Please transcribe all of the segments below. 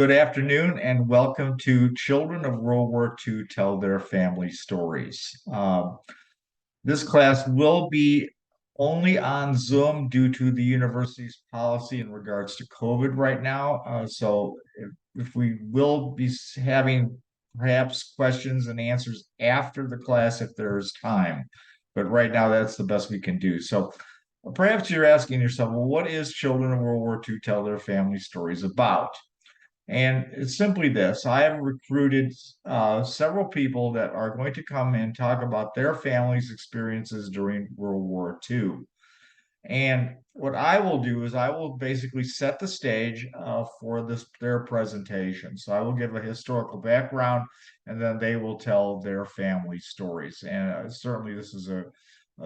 Good afternoon and welcome to Children of World War II Tell Their Family Stories. This class will be only on Zoom due to the university's policy in regards to COVID right now. So if we will be having perhaps questions and answers after the class if there is time, but right now that's the best we can do. So perhaps you're asking yourself, well, what is Children of World War II Tell Their Family Stories about? And it's simply this. I have recruited several people that are going to come and talk about their family's experiences during World War II. And what I will do is I will basically set the stage for their presentation. So I will give a historical background, and then they will tell their family stories. And certainly, this is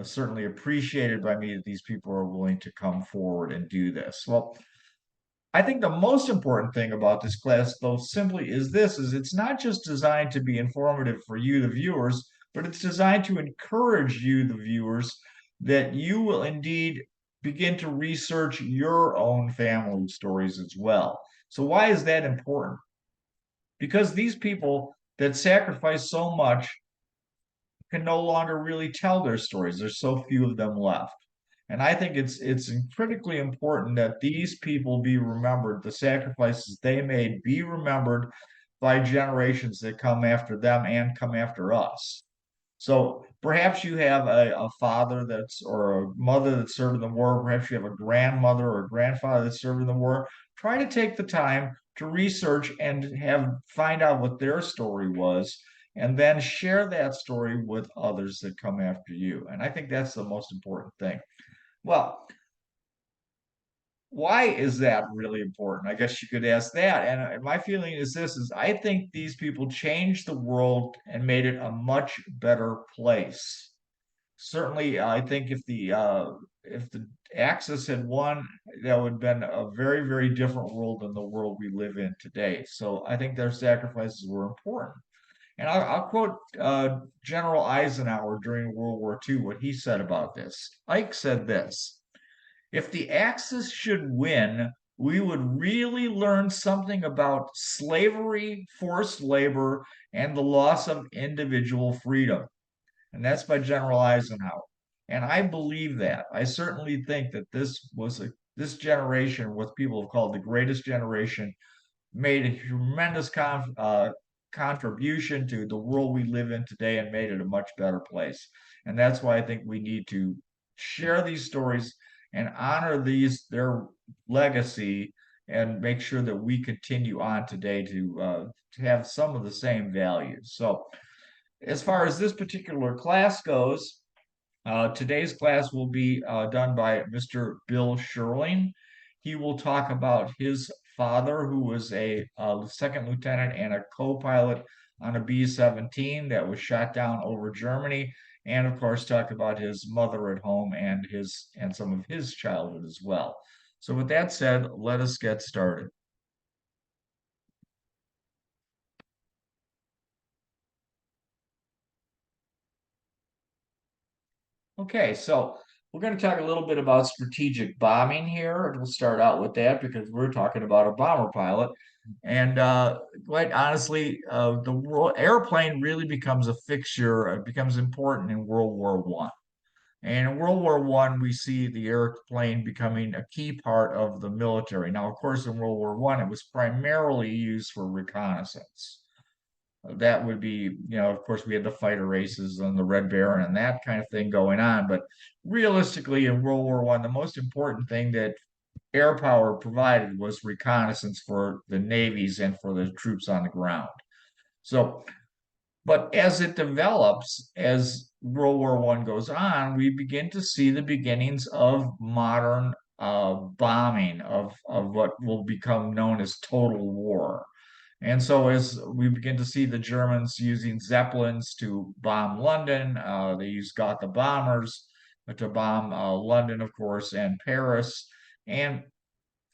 certainly appreciated by me that these people are willing to come forward and do this. Well, I think the most important thing about this class, though, simply is this, is it's not just designed to be informative for you, the viewers, but it's designed to encourage you, the viewers, that you will indeed begin to research your own family stories as well. So why is that important? Because these people that sacrifice so much can no longer really tell their stories. There's so few of them left. And I think it's critically important that these people be remembered, the sacrifices they made be remembered by generations that come after them and come after us. So perhaps you have a father that's or a mother that served in the war, perhaps you have a grandmother or a grandfather that served in the war. Try to take the time to research and find out what their story was, and then share that story with others that come after you. And I think that's the most important thing. Well, why is that really important? I guess you could ask that. And my feeling is this is I think these people changed the world and made it a much better place. Certainly, I think if the Axis had won, that would have been a very, very different world than the world we live in today. So I think their sacrifices were important. And I'll quote General Eisenhower during World War II, what he said about this. Ike said this. If the Axis should win, we would really learn something about slavery, forced labor, and the loss of individual freedom. And that's by General Eisenhower. And I believe that. I certainly think that this generation, what people have called the greatest generation, made a tremendous contribution to the world we live in today and made it a much better place. And that's why I think we need to share these stories and honor their legacy and make sure that we continue on today to have some of the same values. So as far as this particular class goes, today's class will be done by Mr. Bill Sherling. He will talk about his father, who was a second lieutenant and a co-pilot on a B-17 that was shot down over Germany, and of course talk about his mother at home and some of his childhood as well. So with that said, let us get started. Okay, so we're going to talk a little bit about strategic bombing here, and we'll start out with that because we're talking about a bomber pilot. And quite honestly, the world airplane really becomes a fixture, it becomes important in World War One. And in World War One, we see the airplane becoming a key part of the military. Now, of course, in World War One, it was primarily used for reconnaissance. That would be, of course, we had the fighter races and the Red Baron and that kind of thing going on. But realistically, in World War One, the most important thing that air power provided was reconnaissance for the navies and for the troops on the ground. So, but as it develops, as World War One goes on, we begin to see the beginnings of modern bombing of what will become known as total war. And so, as we begin to see the Germans using Zeppelins to bomb London, they use Gotha bombers to bomb London, of course, and Paris. And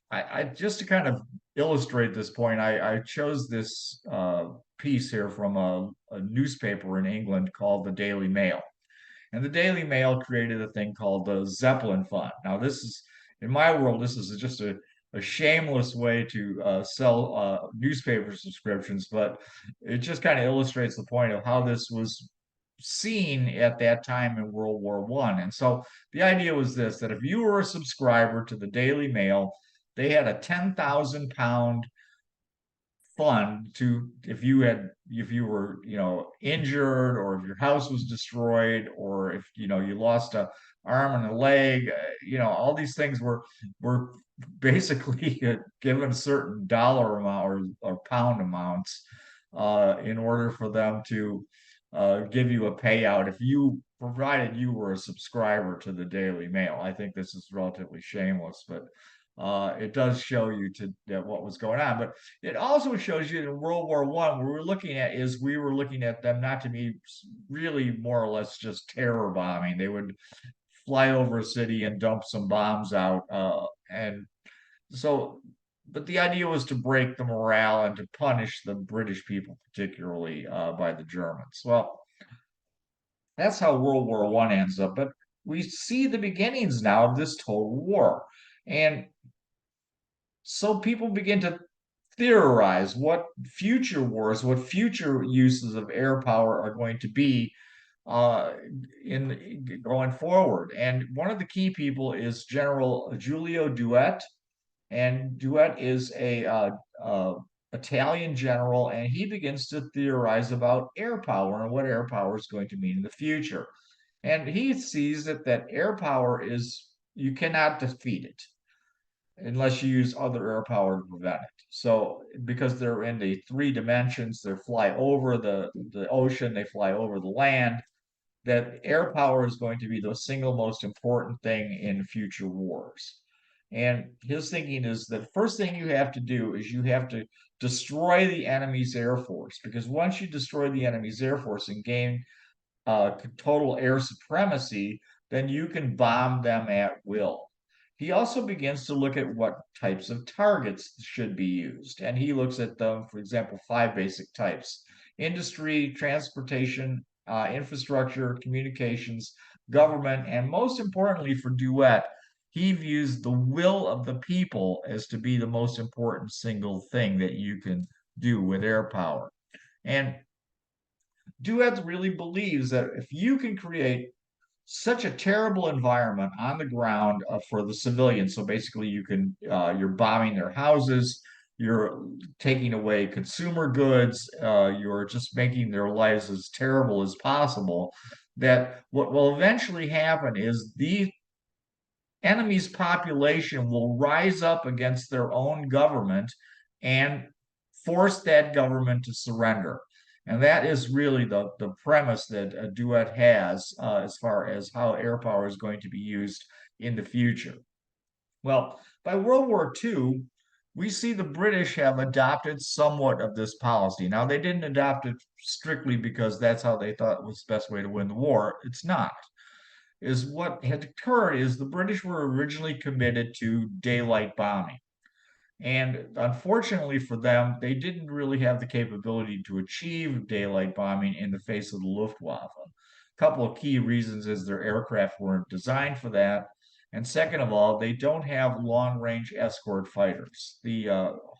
I just to kind of illustrate this point, I chose this piece here from a newspaper in England called the Daily Mail. And the Daily Mail created a thing called the Zeppelin Fund. Now, this is, in my world, this is just a shameless way to sell newspaper subscriptions, but it just kind of illustrates the point of how this was seen at that time in World War One. And so the idea was this, that if you were a subscriber to the Daily Mail, they had a 10,000 pound fund to, if you were injured, or if your house was destroyed, or if you lost a arm and a leg, all these things were basically given a certain dollar amount, or pound amounts, in order for them to give you a payout if you provided you were a subscriber to the Daily Mail. I think this is relatively shameless, but it does show you that what was going on. But it also shows you in World War One, we were looking at them not to be really more or less just terror bombing. They would fly over a city and dump some bombs out, and so. But the idea was to break the morale and to punish the British people, particularly by the Germans. Well, that's how World War One ends up. But we see the beginnings now of this total war, and so people begin to theorize what future wars, what future uses of air power are going to be uh, in going forward. And one of the key people is General Giulio Douhet, and Douhet is a Italian general, and he begins to theorize about air power and what air power is going to mean in the future. And he sees that air power is, you cannot defeat it unless you use other air power to prevent it. So because they're in the three dimensions, they fly over the ocean, they fly over the land, that air power is going to be the single most important thing in future wars. And his thinking is that first thing you have to do is you have to destroy the enemy's air force, because once you destroy the enemy's air force and gain total air supremacy, then you can bomb them at will. He also begins to look at what types of targets should be used. And he looks at them, for example, five basic types: industry, transportation, infrastructure, communications, government, and most importantly for Duet, he views the will of the people as to be the most important single thing that you can do with air power. And Duet really believes that if you can create such a terrible environment on the ground for the civilians, so basically you're bombing their houses, you're taking away consumer goods, you're just making their lives as terrible as possible, that what will eventually happen is the enemy's population will rise up against their own government and force that government to surrender. And that is really the premise that Duet has, as far as how air power is going to be used in the future. Well, by World War II, we see the British have adopted somewhat of this policy. Now, they didn't adopt it strictly because that's how they thought was the best way to win the war. It's not. Is what had occurred is the British were originally committed to daylight bombing. And unfortunately for them, they didn't really have the capability to achieve daylight bombing in the face of the Luftwaffe. A couple of key reasons is their aircraft weren't designed for that. And second of all, they don't have long range escort fighters. The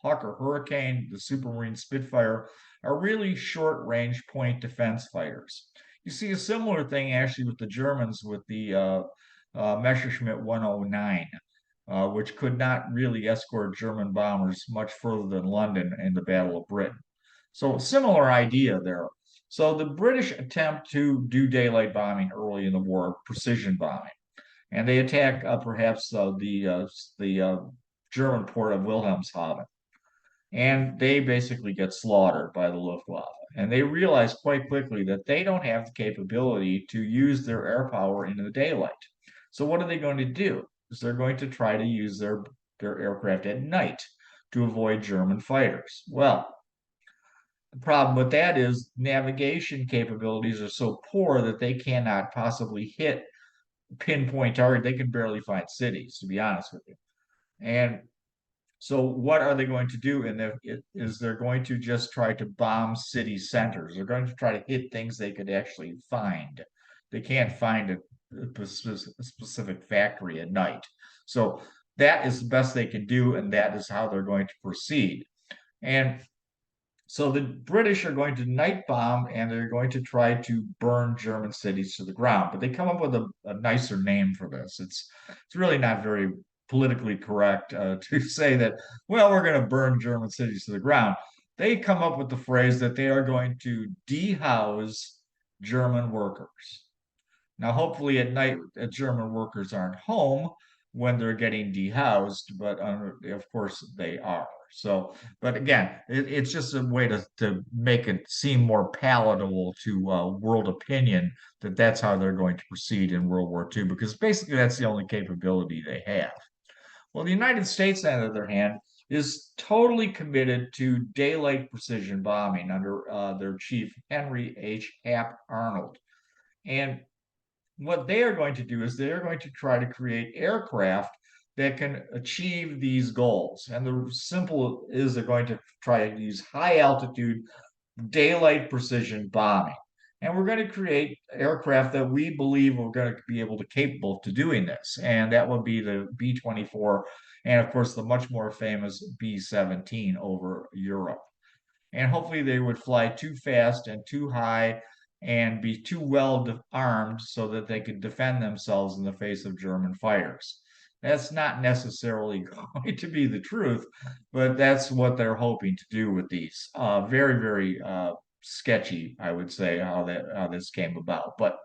Hawker Hurricane, the Supermarine Spitfire are really short range point defense fighters. You see a similar thing actually with the Germans with the Messerschmitt 109, which could not really escort German bombers much further than London in the Battle of Britain. So, similar idea there. So, the British attempt to do daylight bombing early in the war, precision bombing, and they attack perhaps the German port of Wilhelmshaven, and they basically get slaughtered by the Luftwaffe. And they realize quite quickly that they don't have the capability to use their air power in the daylight. So what are they going to do? Is they're going to try to use their aircraft at night to avoid German fighters. Well, the problem with that is navigation capabilities are so poor that they cannot possibly hit pinpoint target. They can barely find cities, to be honest with you. And so what are they going to do? And they're going to just try to bomb city centers. They're going to try to hit things they could actually find. They can't find a specific factory at night. So that is the best they can do, and that is how they're going to proceed. And so the British are going to night bomb and they're going to try to burn German cities to the ground. But they come up with a nicer name for this. It's really not very politically correct to say that, well, we're going to burn German cities to the ground. They come up with the phrase that they are going to dehouse German workers. Now, hopefully at night, German workers aren't home when they're getting dehoused, but of course they are. So, but again, it's just a way to make it seem more palatable to world opinion that that's how they're going to proceed in World War II, because basically that's the only capability they have. Well, the United States, on the other hand, is totally committed to daylight precision bombing under their chief, Henry H. Hap Arnold. And what they are going to do is they are going to try to create aircraft that can achieve these goals. And the simple is they're going to try to use high altitude daylight precision bombing. And we're going to create aircraft that we believe are going to be able to capable to doing this. And that would be the B-24 and of course the much more famous B-17 over Europe. And hopefully they would fly too fast and too high and be too well armed so that they could defend themselves in the face of German fighters. That's not necessarily going to be the truth, but that's what they're hoping to do with these. Very, very sketchy, I would say, how this came about. But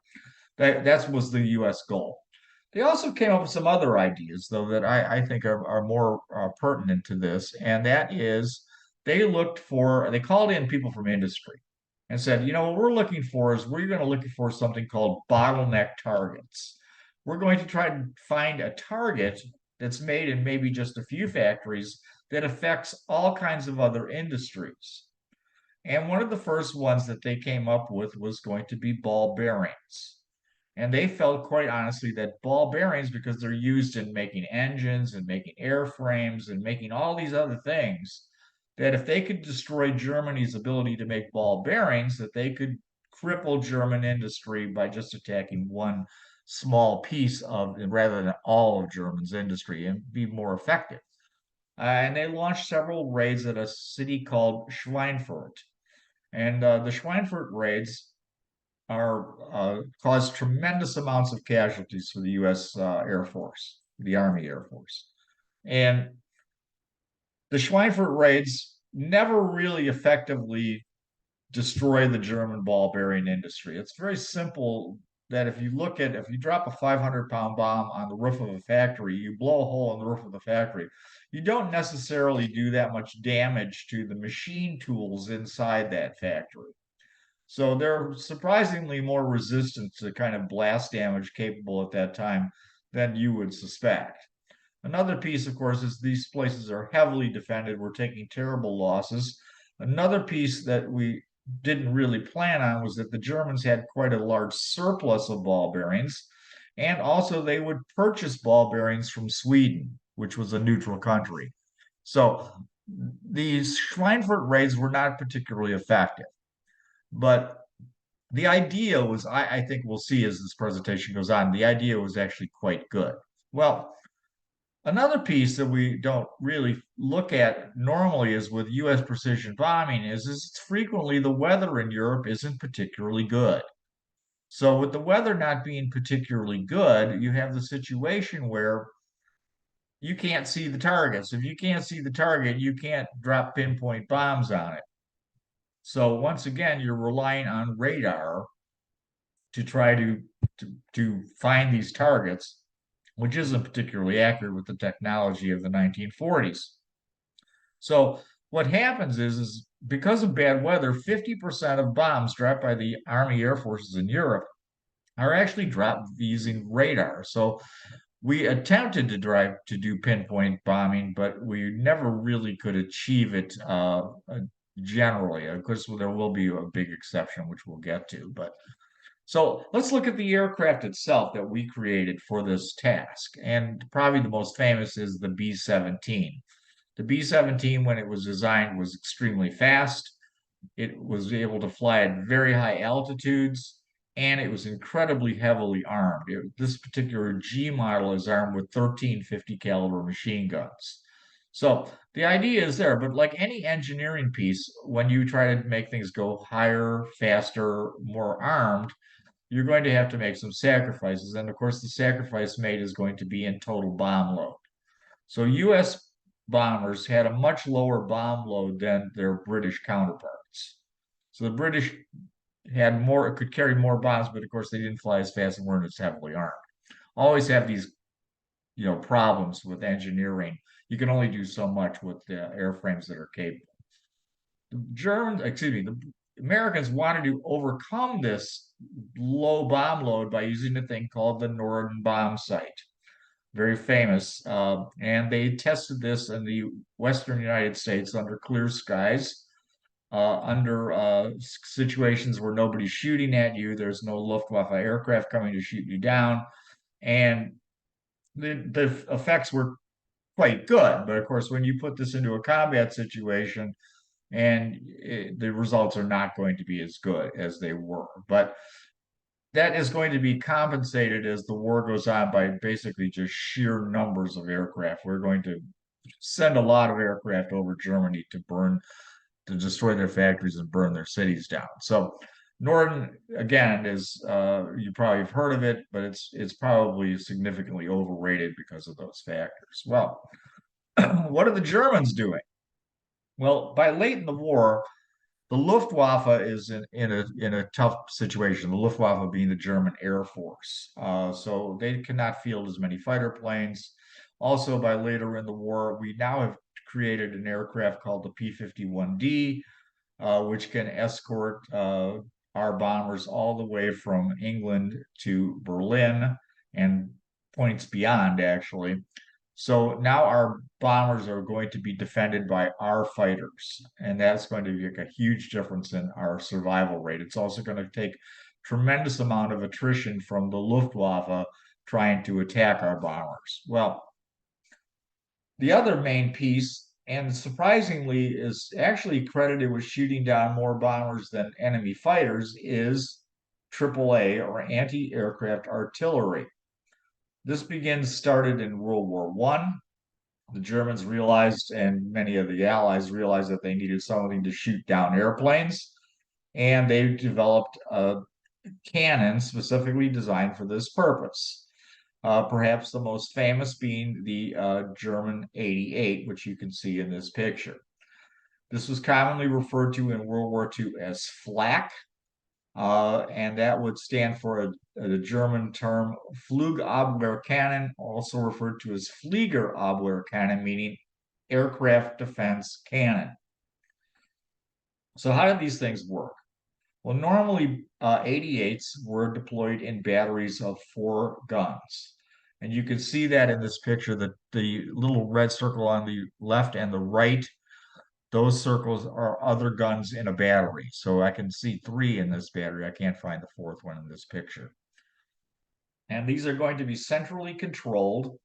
that was the U.S. goal. They also came up with some other ideas, though, that I think are more pertinent to this, and that is they called in people from industry and said, what we're looking for is we're going to look for something called bottleneck targets. We're going to try to find a target that's made in maybe just a few factories that affects all kinds of other industries. And one of the first ones that they came up with was going to be ball bearings. And they felt quite honestly that ball bearings, because they're used in making engines and making airframes and making all these other things, that if they could destroy Germany's ability to make ball bearings, that they could cripple German industry by just attacking one small piece of rather than all of German's industry and be more effective. And they launched several raids at a city called Schweinfurt. And the Schweinfurt raids are caused tremendous amounts of casualties for the U.S. Air Force, the Army Air Force. And the Schweinfurt raids never really effectively destroy the German ball bearing industry. It's very simple that if you drop a 500-pound bomb on the roof of a factory, you blow a hole in the roof of the factory, you don't necessarily do that much damage to the machine tools inside that factory. So they're surprisingly more resistant to kind of blast damage capable at that time than you would suspect. Another piece, of course, is these places are heavily defended. We're taking terrible losses. Another piece that we didn't really plan on was that the Germans had quite a large surplus of ball bearings, and also they would purchase ball bearings from Sweden, which was a neutral country. So these Schweinfurt raids were not particularly effective. But the idea was, I think we'll see as this presentation goes on, the idea was actually quite good. Well, another piece that we don't really look at normally is with U.S. precision bombing is it's frequently the weather in Europe isn't particularly good. So with the weather not being particularly good, you have the situation where you can't see the targets. If you can't see the target, you can't drop pinpoint bombs on it. So once again, you're relying on radar to try to find these targets, which isn't particularly accurate with the technology of the 1940s. So what happens is because of bad weather, 50% of bombs dropped by the Army Air Forces in Europe are actually dropped using radar. So we attempted to do pinpoint bombing, but we never really could achieve it generally. Of course, there will be a big exception, which we'll get to. But so let's look at the aircraft itself that we created for this task. And probably the most famous is the B-17. The B-17, when it was designed, was extremely fast. It was able to fly at very high altitudes. and it was incredibly heavily armed. This particular G model is armed with 13 50 caliber machine guns. So the idea is there, but like any engineering piece, when you try to make things go higher, faster, more armed, you're going to have to make some sacrifices. And of course, the sacrifice made is going to be in total bomb load. So US bombers had a much lower bomb load than their British counterparts. So the British had more, could carry more bombs, but of course they didn't fly as fast and weren't as heavily armed. Always have these, problems with engineering. You can only do so much with the airframes that are capable. The Germans, excuse me, the Americans wanted to overcome this low bomb load by using a thing called the Norden bomb sight. Very famous. And they tested this in the Western United States under clear skies, under situations where nobody's shooting at you. There's no Luftwaffe aircraft coming to shoot you down. And the effects were quite good. But of course, when you put this into a combat situation, the results are not going to be as good as they were. But that is going to be compensated as the war goes on by basically just sheer numbers of aircraft. We're going to send a lot of aircraft over Germany to destroy their factories and burn their cities down. So Norden, again, is you probably have heard of it, but it's probably significantly overrated because of those factors. Well, what are the Germans doing? Well, by late in the war, the Luftwaffe is in a tough situation. The Luftwaffe being the German Air Force, so they cannot field as many fighter planes. Also, by later in the war, we now have created an aircraft called the P-51D, which can escort our bombers all the way from England to Berlin and points beyond, actually. So now our bombers are going to be defended by our fighters, and that's going to make a huge difference in our survival rate. It's also going to take tremendous amount of attrition from the Luftwaffe trying to attack our bombers. Well, the other main piece, and surprisingly is actually credited with shooting down more bombers than enemy fighters, is AAA or anti-aircraft artillery. This started in World War I. The Germans realized, and many of the Allies realized, that they needed something to shoot down airplanes, and they developed a cannon specifically designed for this purpose. Perhaps the most famous being the German 88, which you can see in this picture. This was commonly referred to in World War II as flak, and that would stand for the German term Flugabwehrkannon, also referred to as Fliegerabwehrkannon, meaning aircraft defense cannon. So how did these things work? Well, normally 88s were deployed in batteries of 4 guns. And you can see that in this picture, the little red circle on the left and the right, those circles are other guns in a battery. So I can see 3 in this battery. I can't find the 4th one in this picture. And these are going to be centrally controlled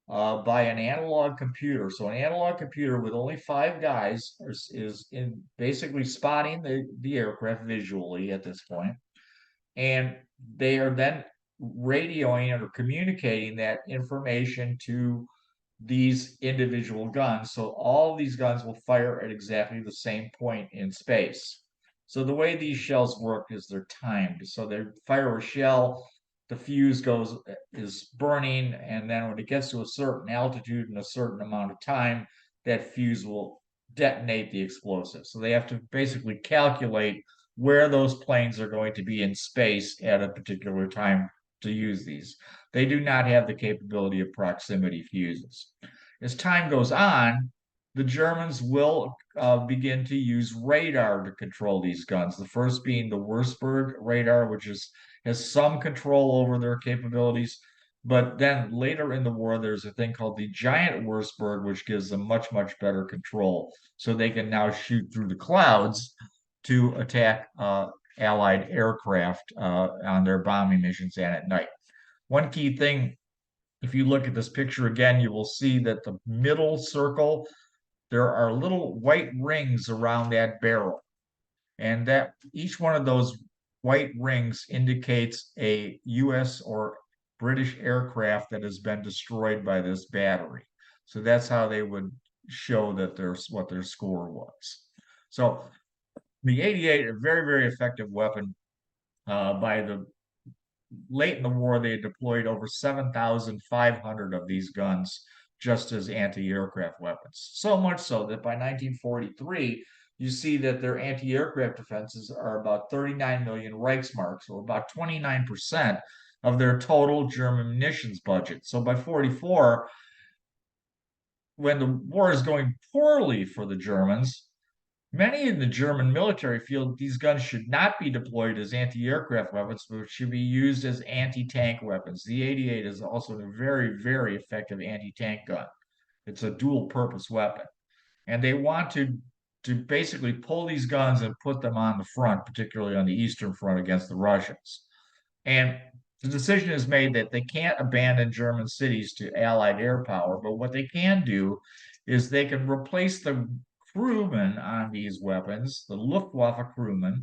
by an analog computer. So an analog computer with only 5 guys is in basically spotting the aircraft visually at this point. And they are then radioing or communicating that information to these individual guns. So all of these guns will fire at exactly the same point in space. So the way these shells work is they're timed. So they fire a shell, the fuse is burning, and then when it gets to a certain altitude and a certain amount of time, that fuse will detonate the explosive. So they have to basically calculate where those planes are going to be in space at a particular time to use these. They do not have the capability of proximity fuses. As time goes on, the Germans will begin to use radar to control these guns. The first being the Wurzburg radar, which has some control over their capabilities. But then later in the war, there's a thing called the Giant Wurzburg, which gives them much, much better control. So they can now shoot through the clouds to attack Allied aircraft on their bombing missions and at night. One key thing, if you look at this picture again, you will see that the middle circle, there are little white rings around that barrel. And that each one of those white rings indicates a U.S. or British aircraft that has been destroyed by this battery. So that's how they would show that there's what their score was. So the 88, a very, very effective weapon. By the late in the war, they had deployed over 7,500 of these guns just as anti-aircraft weapons. So much so that by 1943, you see that their anti-aircraft defenses are about 39 million Reichsmarks, or about 29% of their total German munitions budget. So by 44, when the war is going poorly for the Germans, many in the German military feel that these guns should not be deployed as anti-aircraft weapons, but should be used as anti-tank weapons. The 88 is also a very, very effective anti-tank gun. It's a dual-purpose weapon. And they want to basically pull these guns and put them on the front, particularly on the Eastern Front against the Russians. And the decision is made that they can't abandon German cities to Allied air power, but what they can do is they can replace the crewmen on these weapons, the Luftwaffe crewmen,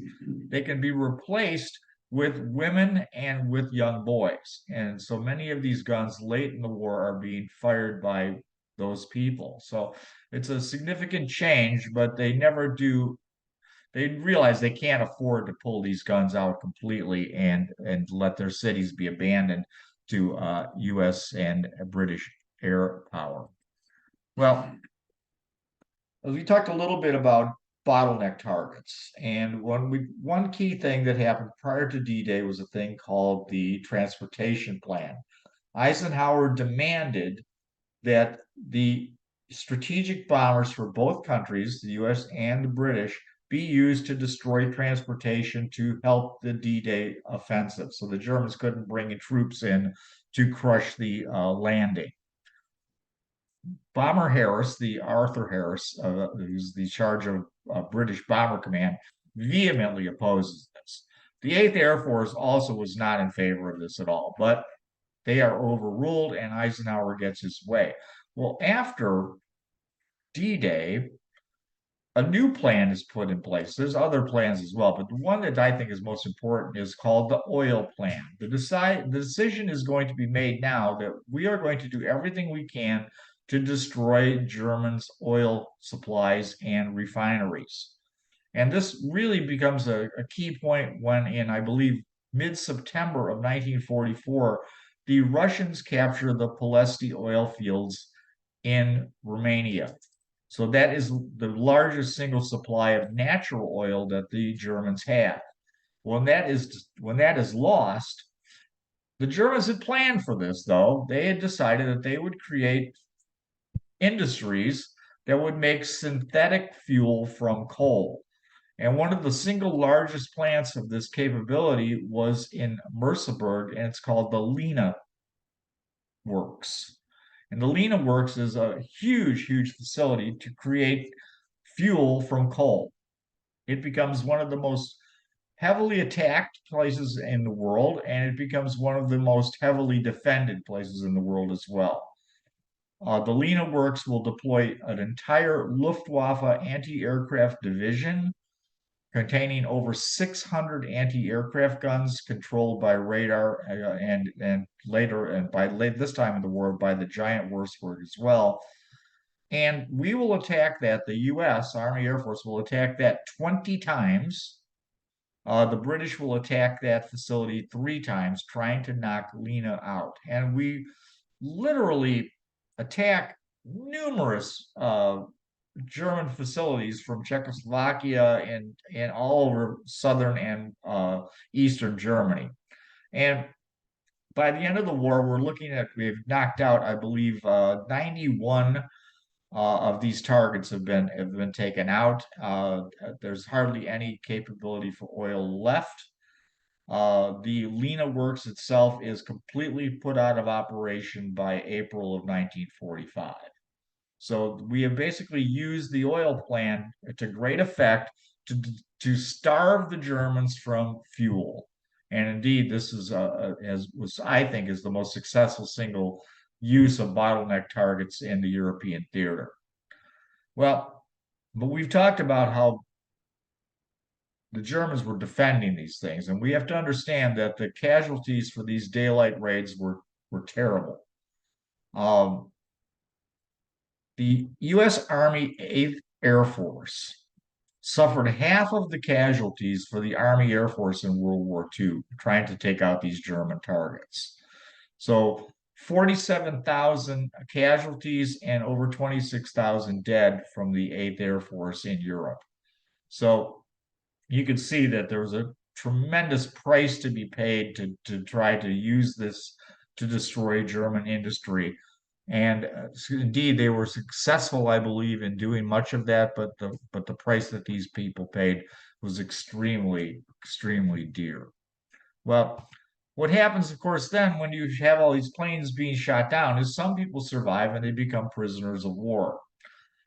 they can be replaced with women and with young boys. And so many of these guns late in the war are being fired by those people. So it's a significant change, but they never do. They realize they can't afford to pull these guns out completely and let their cities be abandoned to U.S. and British air power. Well, we talked a little bit about bottleneck targets, and one key thing that happened prior to D-Day was a thing called the transportation plan. Eisenhower demanded that the strategic bombers for both countries, the US and the British, be used to destroy transportation to help the D-Day offensive. So the Germans couldn't bring in troops in to crush the landing. Bomber Harris, the Arthur Harris, who's the charge of British Bomber Command, vehemently opposes this. The 8th Air Force also was not in favor of this at all, but they are overruled and Eisenhower gets his way. Well, after D-Day, a new plan is put in place. There's other plans as well, but the one that I think is most important is called the oil plan. The decision is going to be made now that we are going to do everything we can to destroy Germans' oil supplies and refineries. And this really becomes a key point when, in, I believe, mid-September of 1944, the Russians capture the Pulesti oil fields in Romania. So that is the largest single supply of natural oil that the Germans had. When that is lost, the Germans had planned for this, though. They had decided that they would create industries that would make synthetic fuel from coal. And one of the single largest plants of this capability was in Merseburg, and it's called the Lena Works. And the Lena Works is a huge, huge facility to create fuel from coal. It becomes one of the most heavily attacked places in the world, and it becomes one of the most heavily defended places in the world as well. The Lena Works will deploy an entire Luftwaffe anti-aircraft division containing over 600 anti-aircraft guns controlled by radar and later and by this time in the war by the giant Wurzburg as well. And we will attack that. The U.S. Army Air Force will attack that 20 times. The British will attack that facility 3 times, trying to knock Lena out. And we literally attack numerous German facilities from Czechoslovakia and all over southern and eastern Germany. And by the end of the war, we're looking at, we've knocked out, I believe, 91 of these targets have been taken out. There's hardly any capability for oil left. The Lena Works itself is completely put out of operation by April of 1945. So we have basically used the oil plan to great effect to starve the Germans from fuel. And indeed, this is as was I think is the most successful single use of bottleneck targets in the European theater. Well, but we've talked about how the Germans were defending these things. And we have to understand that the casualties for these daylight raids were terrible. Um, the U.S. Army 8th Air Force suffered half of the casualties for the Army Air Force in World War II, trying to take out these German targets. So 47,000 casualties and over 26,000 dead from the 8th Air Force in Europe. So you could see that there was a tremendous price to be paid to try to use this to destroy German industry. And indeed, they were successful, I believe, in doing much of that. But the price that these people paid was extremely dear. Well, what happens, of course, then when you have all these planes being shot down is some people survive and they become prisoners of war.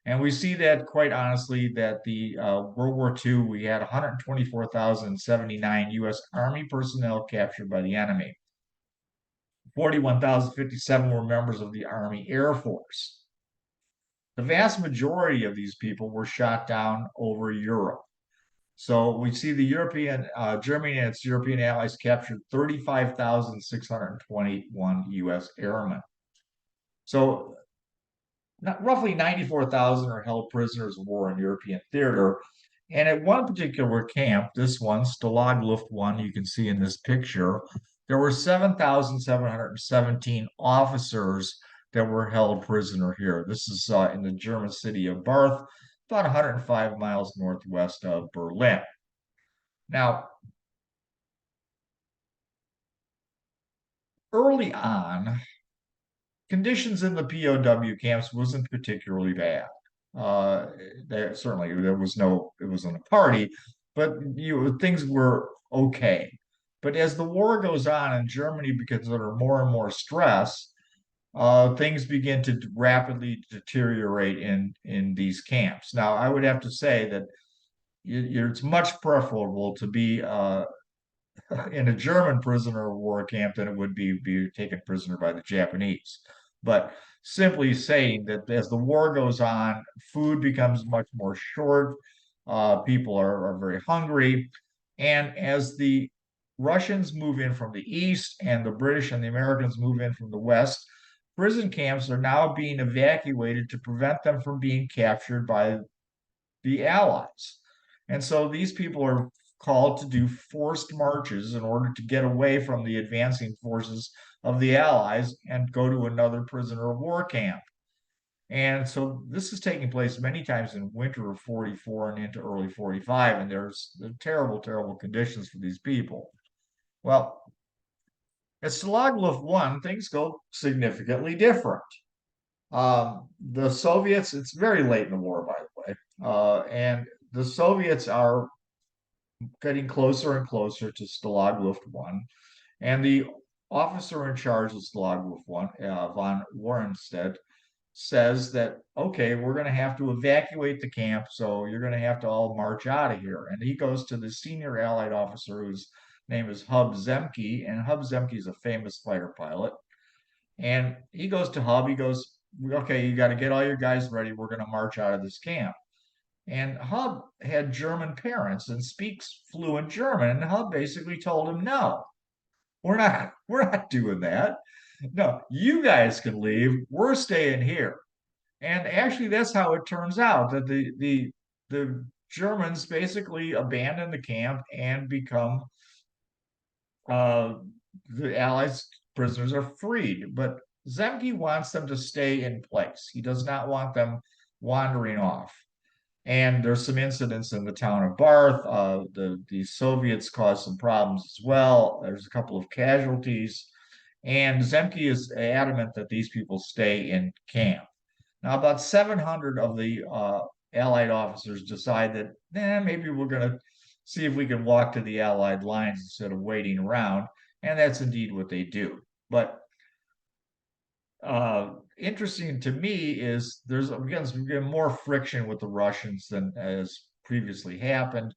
And we see that quite honestly that the World War II, we had 124,079 U.S. Army personnel captured by the enemy. 41,057 were members of the Army Air Force. The vast majority of these people were shot down over Europe. So we see the Germany and its European allies captured 35,621 U.S. airmen. So roughly 94,000 are held prisoners of war in European theater. And at one particular camp, this one, Stalag Luft 1, you can see in this picture, there were 7,717 officers that were held prisoner here. This is in the German city of Barth, about 105 miles northwest of Berlin. Now, early on, conditions in the POW camps wasn't particularly bad. There was no, it wasn't a party, but things were okay. But as the war goes on and Germany begins under more and more stress, things begin to rapidly deteriorate in these camps. Now, I would have to say that it's much preferable to be in a German prisoner of war camp than it would be taken prisoner by the Japanese. But simply saying that as the war goes on, food becomes much more short. People are very hungry. And as the Russians move in from the east and the British and the Americans move in from the west, prison camps are now being evacuated to prevent them from being captured by the Allies. And so these people are called to do forced marches in order to get away from the advancing forces of the Allies and go to another prisoner of war camp. And so this is taking place many times in winter of 44 and into early 45, and there's terrible, terrible conditions for these people. Well, at Stalag Luft 1, things go significantly different. The Soviets, it's very late in the war, by the way, and the Soviets are getting closer and closer to Stalag Luft 1. And the officer in charge of Stalag Luft 1, von Warnstedt, says that, okay, we're going to have to evacuate the camp, so you're going to have to all march out of here. And he goes to the senior Allied officer whose name is Hub Zemke, and Hub Zemke is a famous fighter pilot. And he goes to Hub, he goes, okay, you got to get all your guys ready. We're going to march out of this camp. And Hub had German parents and speaks fluent German. And Hub basically told him, no, we're not doing that. No, you guys can leave. We're staying here. And actually, that's how it turns out that the Germans basically abandon the camp and become uh, the Allies prisoners are freed. But Zemke wants them to stay in place. He does not want them wandering off. And there's some incidents in the town of Barth. The Soviets caused some problems as well. There's a couple of casualties. And Zemke is adamant that these people stay in camp. Now, about 700 of the Allied officers decide that maybe we're going to see if we can walk to the Allied lines instead of waiting around. And that's indeed what they do. But interesting to me is there's again more friction with the Russians than has previously happened.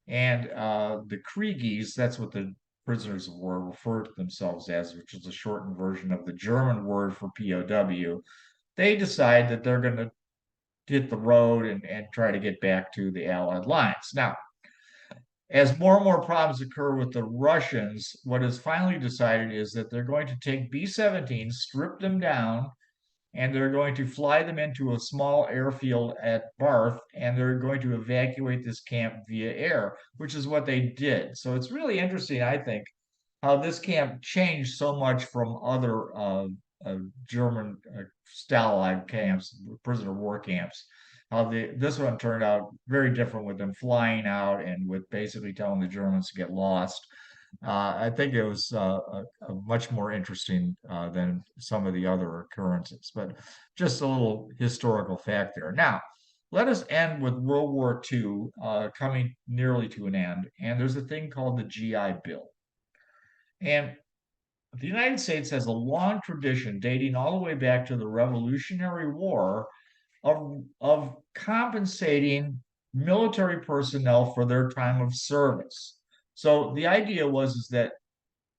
And the Kriegis, that's what the prisoners of war refer to themselves as, which is a shortened version of the German word for POW. They decide that they're going to hit the road and try to get back to the Allied lines. Now, As more and more problems occur with the Russians, what is finally decided is that they're going to take B-17, strip them down, and they're going to fly them into a small airfield at Barth, and they're going to evacuate this camp via air, which is what they did. So it's really interesting, I think, how this camp changed so much from other German Stalag camps, prisoner of war camps. How this one turned out very different with them flying out and with basically telling the Germans to get lost. I think it was a much more interesting than some of the other occurrences, but just a little historical fact there. Now, let us end with World War II coming nearly to an end, and there's a thing called the GI Bill. And the United States has a long tradition dating all the way back to the Revolutionary War of compensating military personnel for their time of service. So the idea was is that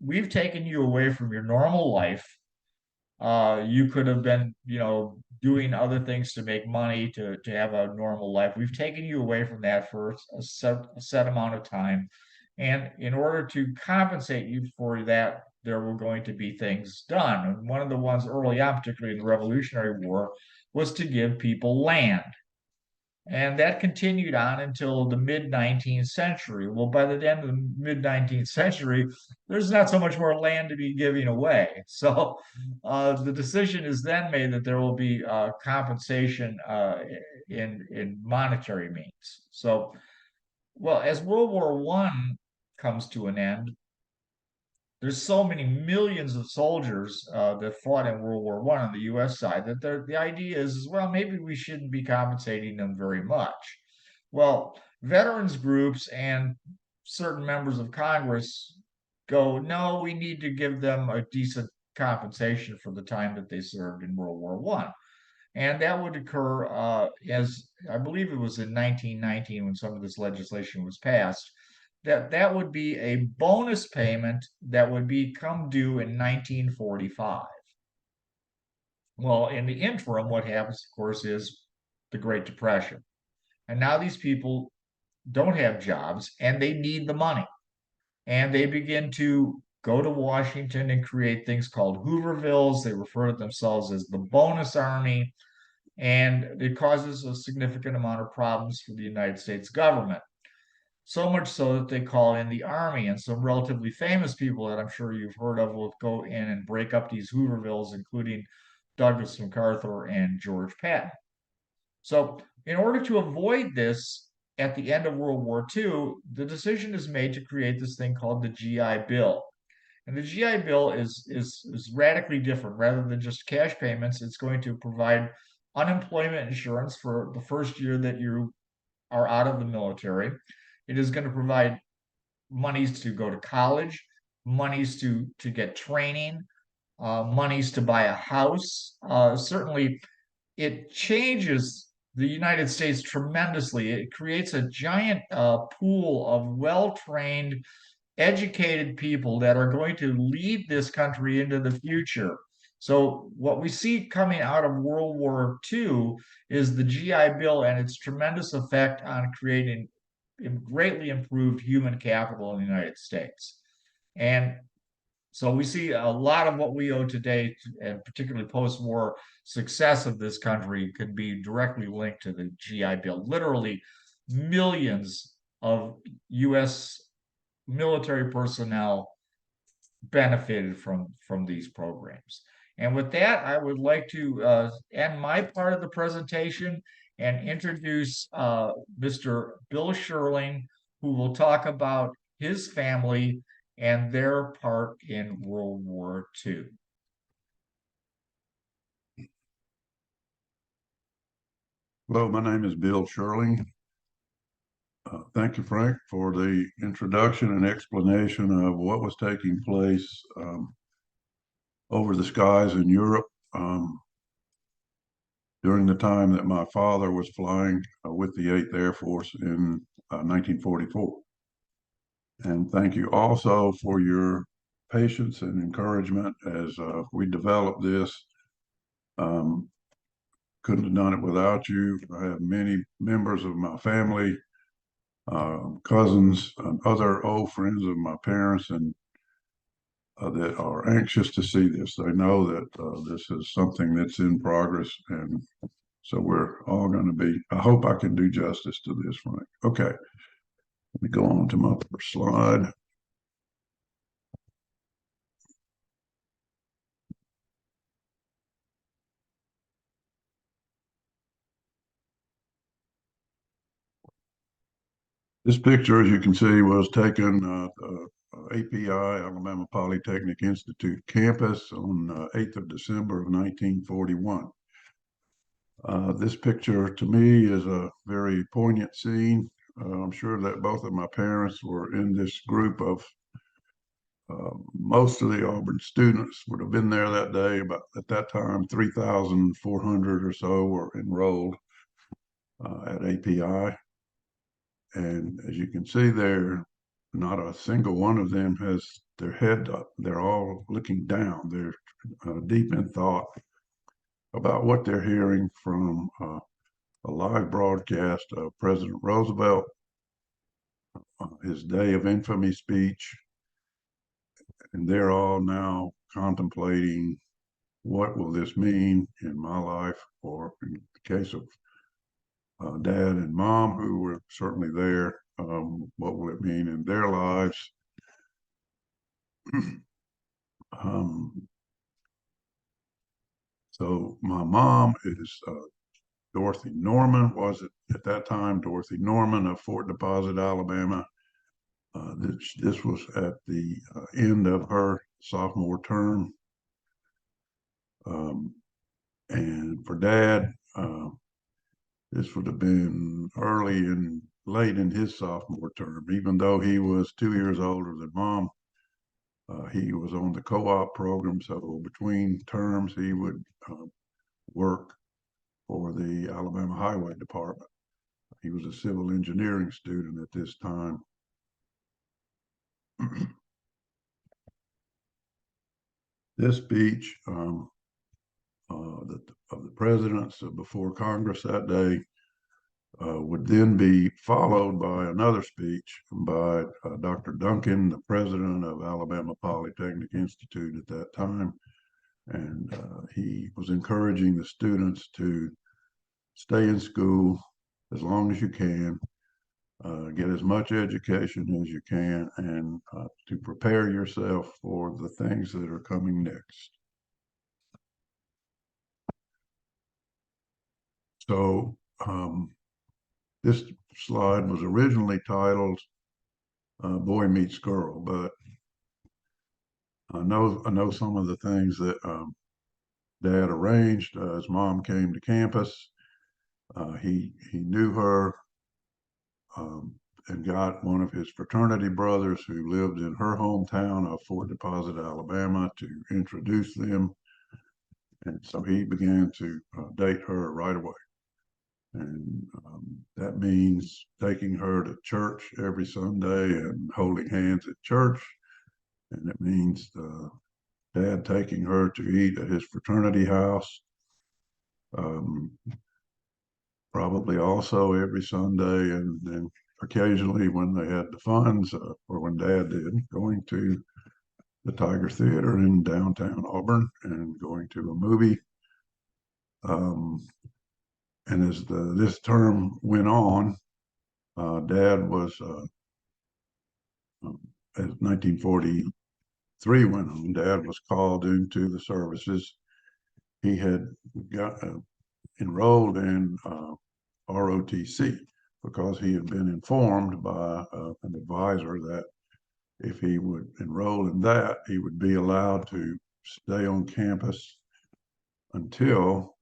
we've taken you away from your normal life. You could have been, doing other things to make money to have a normal life. We've taken you away from that for a set amount of time. And in order to compensate you for that, there were going to be things done. And one of the ones early on, particularly in the Revolutionary War, was to give people land. And that continued on until the mid 19th century. Well, by the end of the mid 19th century, there's not so much more land to be giving away. So the decision is then made that there will be compensation in monetary means. So, well, as World War One comes to an end, there's so many millions of soldiers that fought in World War One on the U.S. side that the idea is, well, maybe we shouldn't be compensating them very much. Well, veterans groups and certain members of Congress go, no, we need to give them a decent compensation for the time that they served in World War One. And that would occur as I believe it was in 1919 when some of this legislation was passed. That would be a bonus payment that would become due in 1945. Well, in the interim, what happens, of course, is the Great Depression. And now these people don't have jobs and they need the money. And they begin to go to Washington and create things called Hoovervilles. They refer to themselves as the bonus army, and it causes a significant amount of problems for the United States government. So much so that they call in the army, and some relatively famous people that I'm sure you've heard of will go in and break up these Hoovervilles, including Douglas MacArthur and George Patton. So, in order to avoid this, at the end of World War II, the decision is made to create this thing called the GI Bill. And the GI Bill is radically different. Rather than just cash payments, it's going to provide unemployment insurance for the first year that you are out of the military. It is going to provide monies to go to college, monies to get training, monies to buy a house. Certainly, it changes the United States tremendously. It creates a giant pool of well-trained, educated people that are going to lead this country into the future. So what we see coming out of World War II is the GI Bill and its tremendous effect on creating greatly improved human capital in the United States. And so we see a lot of what we owe today, and particularly post-war success of this country, can be directly linked to the GI Bill. Literally, millions of U.S. military personnel benefited from these programs. And with that, I would like to end my part of the presentation and introduce Mr. Bill Sherling, who will talk about his family and their part in World War II. Hello, my name is Bill Sherling. Thank you, Frank, for the introduction and explanation of what was taking place over the skies in Europe during the time that my father was flying with the 8th Air Force in 1944. And thank you also for your patience and encouragement as we developed this. Couldn't have done it without you. I have many members of my family cousins and other old friends of my parents, and that are anxious to see this. They know that this is something that's in progress, and so we're all going to be. I hope I can do justice to this, Frank. Okay, let me go on to my first slide. This picture, as you can see, was taken API, Alabama Polytechnic Institute campus on 8th of December of 1941. This picture to me is a very poignant scene. I'm sure that both of my parents were in this group of most of the Auburn students would have been there that day. About at that time, 3,400 or so were enrolled at API. And as you can see there, not a single one of them has their head up. They're all looking down. They're deep in thought about what they're hearing from a live broadcast of President Roosevelt, his Day of Infamy speech, and they're all now contemplating what will this mean in my life, or in the case of dad and mom, who were certainly there, what will it mean in their lives? um, so my mom is Dorothy Norman, was it at that time, Dorothy Norman of Fort Deposit, Alabama. This was at the end of her sophomore term. And for dad, this would have been early and late in his sophomore term, even though he was 2 years older than mom. He was on the co-op program, so between terms, he would work for the Alabama Highway Department. He was a civil engineering student at this time. This speech of the presidents before Congress that day would then be followed by another speech by Dr. Duncan, the president of Alabama Polytechnic Institute at that time. And he was encouraging the students to stay in school as long as you can, get as much education as you can, and to prepare yourself for the things that are coming next. So this slide was originally titled Boy Meets Girl, but I know some of the things that Dad arranged. His mom came to campus. He knew her and got one of his fraternity brothers who lived in her hometown of Fort Deposit, Alabama, to introduce them. And so he began to date her right away. And that means taking her to church every Sunday and holding hands at church. And it means Dad taking her to eat at his fraternity house, probably also every Sunday, and then occasionally when they had the funds, or when Dad did, going to the Tiger Theater in downtown Auburn and going to a movie. And as this term went on, Dad was, as 1943 went on, Dad was called into the services. He had got enrolled in ROTC because he had been informed by an advisor that if he would enroll in that, he would be allowed to stay on campus until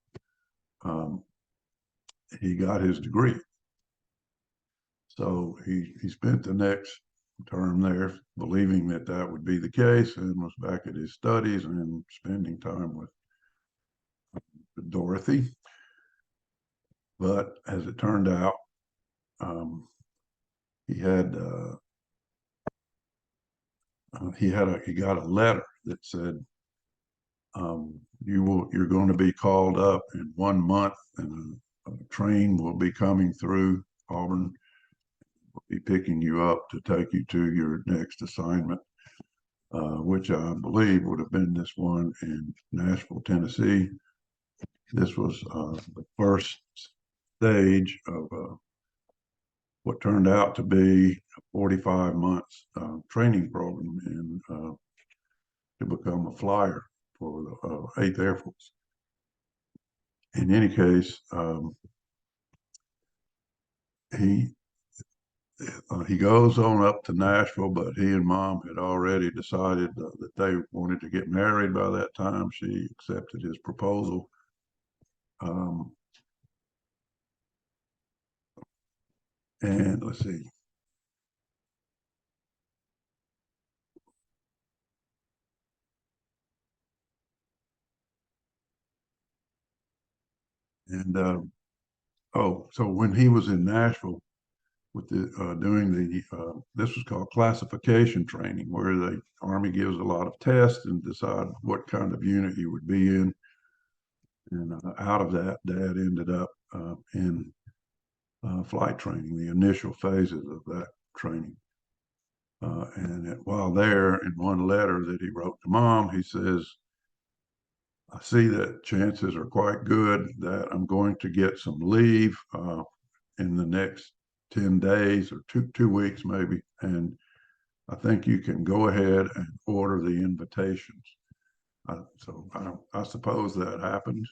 he got his degree. So he spent the next term there believing that that would be the case, and was back at his studies and spending time with Dorothy. But as it turned out, he had he got a letter that said, you're going to be called up in 1 month, and a train will be coming through Auburn, be picking you up to take you to your next assignment, which I believe would have been this one in Nashville, Tennessee. This was the first stage of what turned out to be a 45 months training program to become a flyer for the 8th Air Force. In any case, he goes on up to Nashville, but he and Mom had already decided that they wanted to get married by that time. She accepted his proposal. And let's see. And so when he was in Nashville with doing this was called classification training, where the Army gives a lot of tests and decide what kind of unit you would be in. And out of that, Dad ended up in flight training, the initial phases of that training. And while there, in one letter that he wrote to Mom, he says, I see that chances are quite good that I'm going to get some leave in the next 10 days or two weeks maybe. And I think you can go ahead and order the invitations. So I suppose that happened.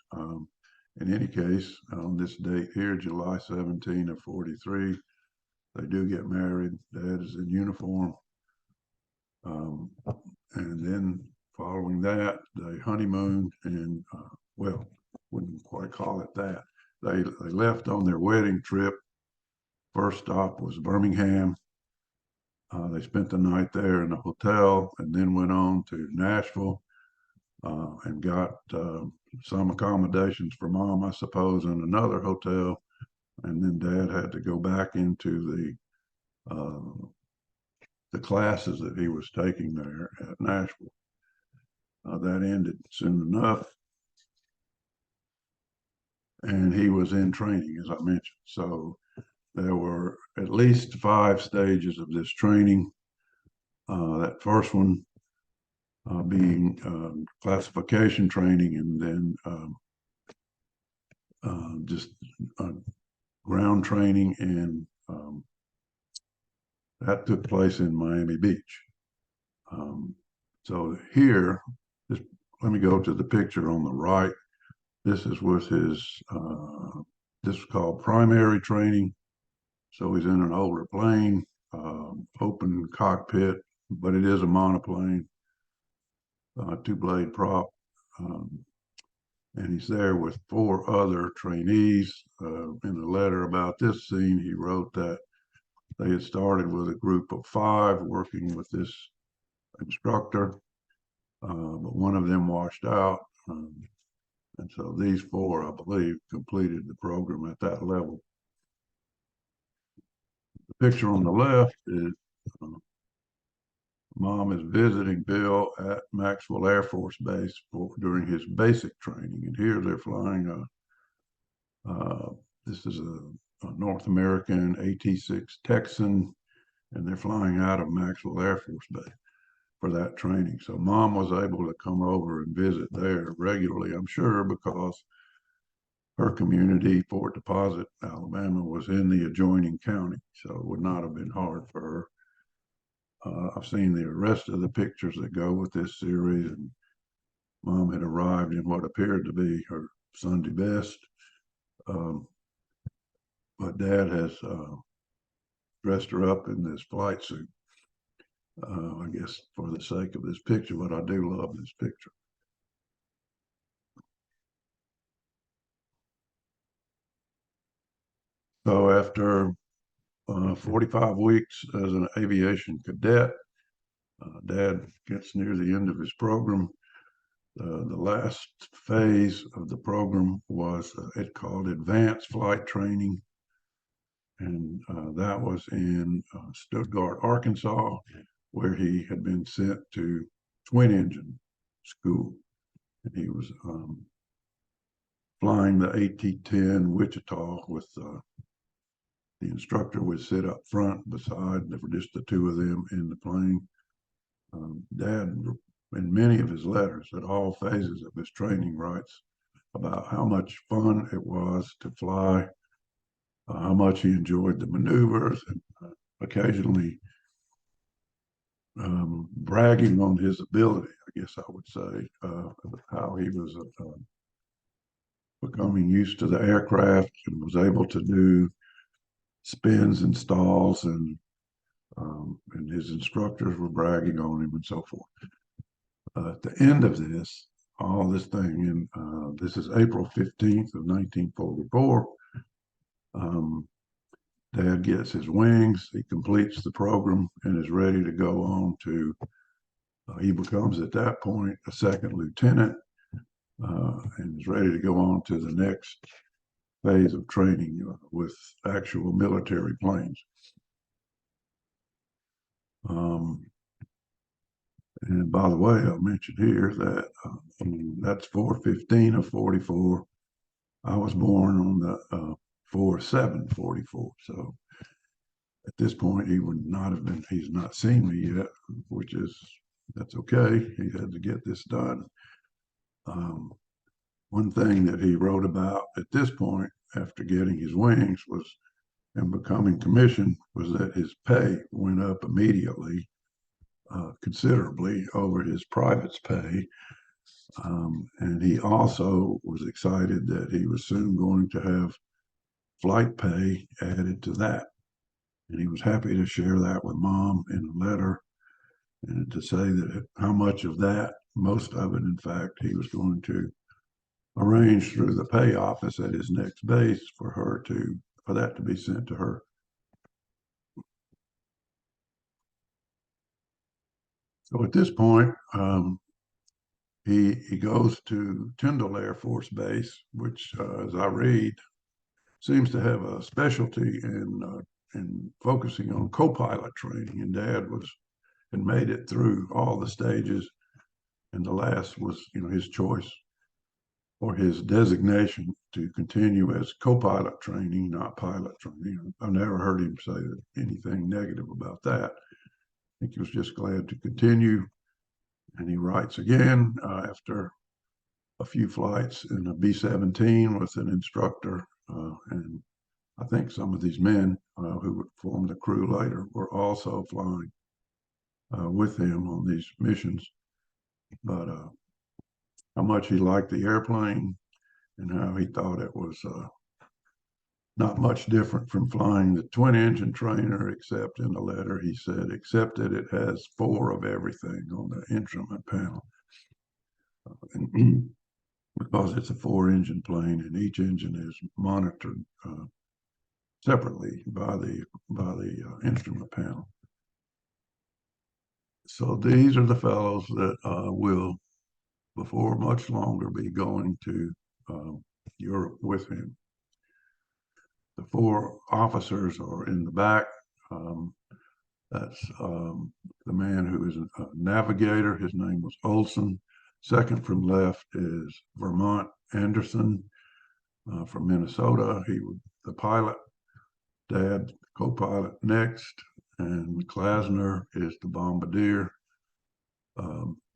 In any case, on this date here, July 17 of 43, they do get married. Dad is in uniform. And then following that, they honeymooned and, well, wouldn't quite call it that. They left on their wedding trip. First stop was Birmingham. They spent the night there in a hotel and then went on to Nashville and got some accommodations for Mom, I suppose, in another hotel. And then Dad had to go back into the classes that he was taking there at Nashville. That ended soon enough. And he was in training, as I mentioned. So there were at least 5 stages of this training. That first one being classification training, and then just ground training, and that took place in Miami Beach. So here, let me go to the picture on the right. This is with his, this is called primary training. So he's in an older plane, open cockpit, but it is a monoplane, 2-blade prop. And he's there with 4 other trainees. In the letter about this scene, he wrote that they had started with a group of 5 working with this instructor, but one of them washed out. And so these 4, I believe, completed the program at that level. The picture on the left is Mom is visiting Bill at Maxwell Air Force Base during his basic training. And here they're flying this is a North American AT-6 Texan, and they're flying out of Maxwell Air Force Base for that training. So Mom was able to come over and visit there regularly, I'm sure, because her community, Fort Deposit, Alabama, was in the adjoining county. So it would not have been hard for her. I've seen the rest of the pictures that go with this series, and Mom had arrived in what appeared to be her Sunday best. But Dad has dressed her up in this flight suit, I guess for the sake of this picture, but I do love this picture. So after 45 weeks as an aviation cadet, Dad gets near the end of his program. The last phase of the program was it called advanced flight training. And that was in Stuttgart, Arkansas, where he had been sent to twin engine school. And he was flying the AT-10 Wichita with The instructor would sit up front beside, just the two of them in the plane. Dad, in many of his letters at all phases of his training, writes about how much fun it was to fly, how much he enjoyed the maneuvers, and occasionally bragging on his ability, I guess I would say, how he was becoming used to the aircraft and was able to do spins and stalls, and his instructors were bragging on him and so forth. At the end of this, all this thing, and this is April 15th of 1944, Dad gets his wings, he completes the program and is ready to go on to, he becomes at that point a second lieutenant, and is ready to go on to the next phase of training with actual military planes. And by the way, I'll mention here that that's 4/15 of 44. I was born on the 4/7/44. So at this point, he would not have been, he's not seen me yet, which is, that's okay. He had to get this done. One thing that he wrote about at this point, after getting his wings was, and becoming commissioned, was that his pay went up immediately, considerably over his private's pay. And he also was excited that he was soon going to have flight pay added to that. And he was happy to share that with Mom in a letter, and to say that how much of that, most of it, in fact, he was going to arrange through the pay office at his next base for that to be sent to her. So at this point, he goes to Tyndall Air Force Base, which, as I read, seems to have a specialty in focusing on co-pilot training. And Dad had made it through all the stages, and the last was, his choice or his designation to continue as co-pilot training, not pilot training. I never heard him say anything negative about that. I think he was just glad to continue. And he writes again after a few flights in a B-17 with an instructor, and I think some of these men who would form the crew later were also flying with him on these missions. But how much he liked the airplane and how he thought it was not much different from flying the twin-engine trainer, except in the letter he said, except that it has 4 of everything on the instrument panel. Because it's a 4-engine plane, and each engine is monitored separately by the instrument panel. So these are the fellows that will, before much longer, be going to Europe with him. The 4 officers are in the back. That's the man who is a navigator. His name was Olson. Second from left is Vermont Anderson from Minnesota. He was the pilot. Dad, co-pilot next, and Klasner is the bombardier.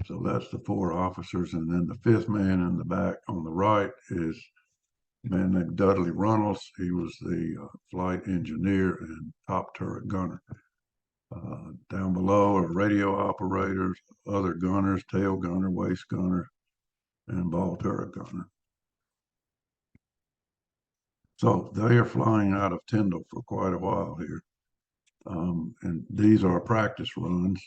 So that's the 4 officers, and then the 5th man in the back on the right is a man named Dudley Runnels. He was the flight engineer and top turret gunner. Down below are radio operators, other gunners, tail gunner, waist gunner, and ball turret gunner. So they are flying out of Tyndall for quite a while here. And these are practice runs.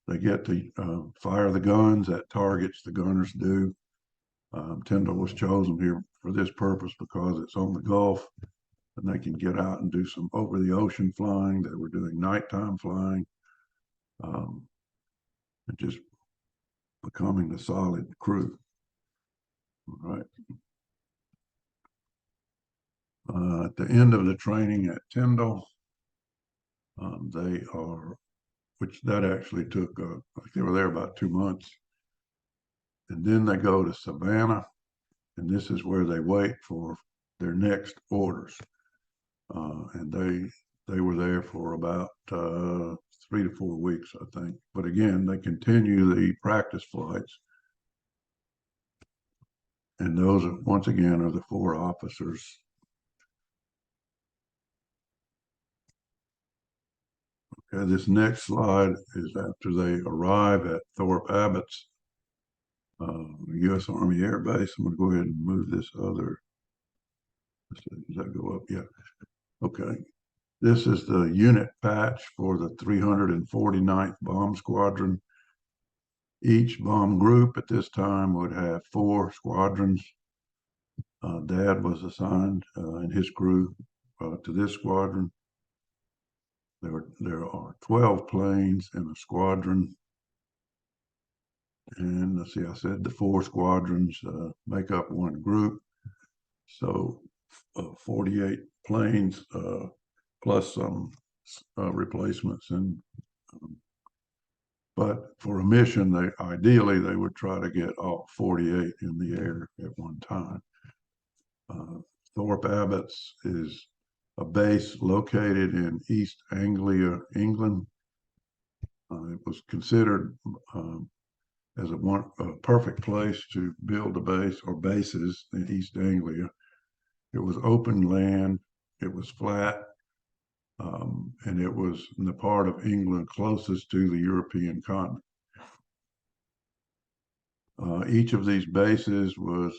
They get to fire the guns at targets the gunners do. Tyndall was chosen here for this purpose because it's on the Gulf, and they can get out and do some over the ocean flying. They were doing nighttime flying, and just becoming a solid crew. All right. At the end of the training at Tyndall, they are, which that actually took, they were there about 2 months. And then they go to Savannah, and this is where they wait for their next orders. and they were there for about 3 to 4 weeks, I think. But again, they continue the practice flights, and those are, once again, are the 4 officers. Okay, this next slide is after they arrive at Thorpe Abbott's U.S. Army Air Base. I'm going to go ahead and move this other. Does that go up? Yeah. Okay. This is the unit patch for the 349th Bomb Squadron. Each bomb group at this time would have 4 squadrons. Dad was assigned and his crew to this squadron. There are 12 planes in a squadron. And let's see, I said the 4 squadrons make up one group. So 48 planes plus some replacements. And but for a mission, ideally they would try to get all 48 in the air at one time. Thorpe Abbotts is a base located in East Anglia, England. It was considered as a perfect place to build a base or bases in East Anglia. It was open land, it was flat, and it was in the part of England closest to the European continent. Each of these bases was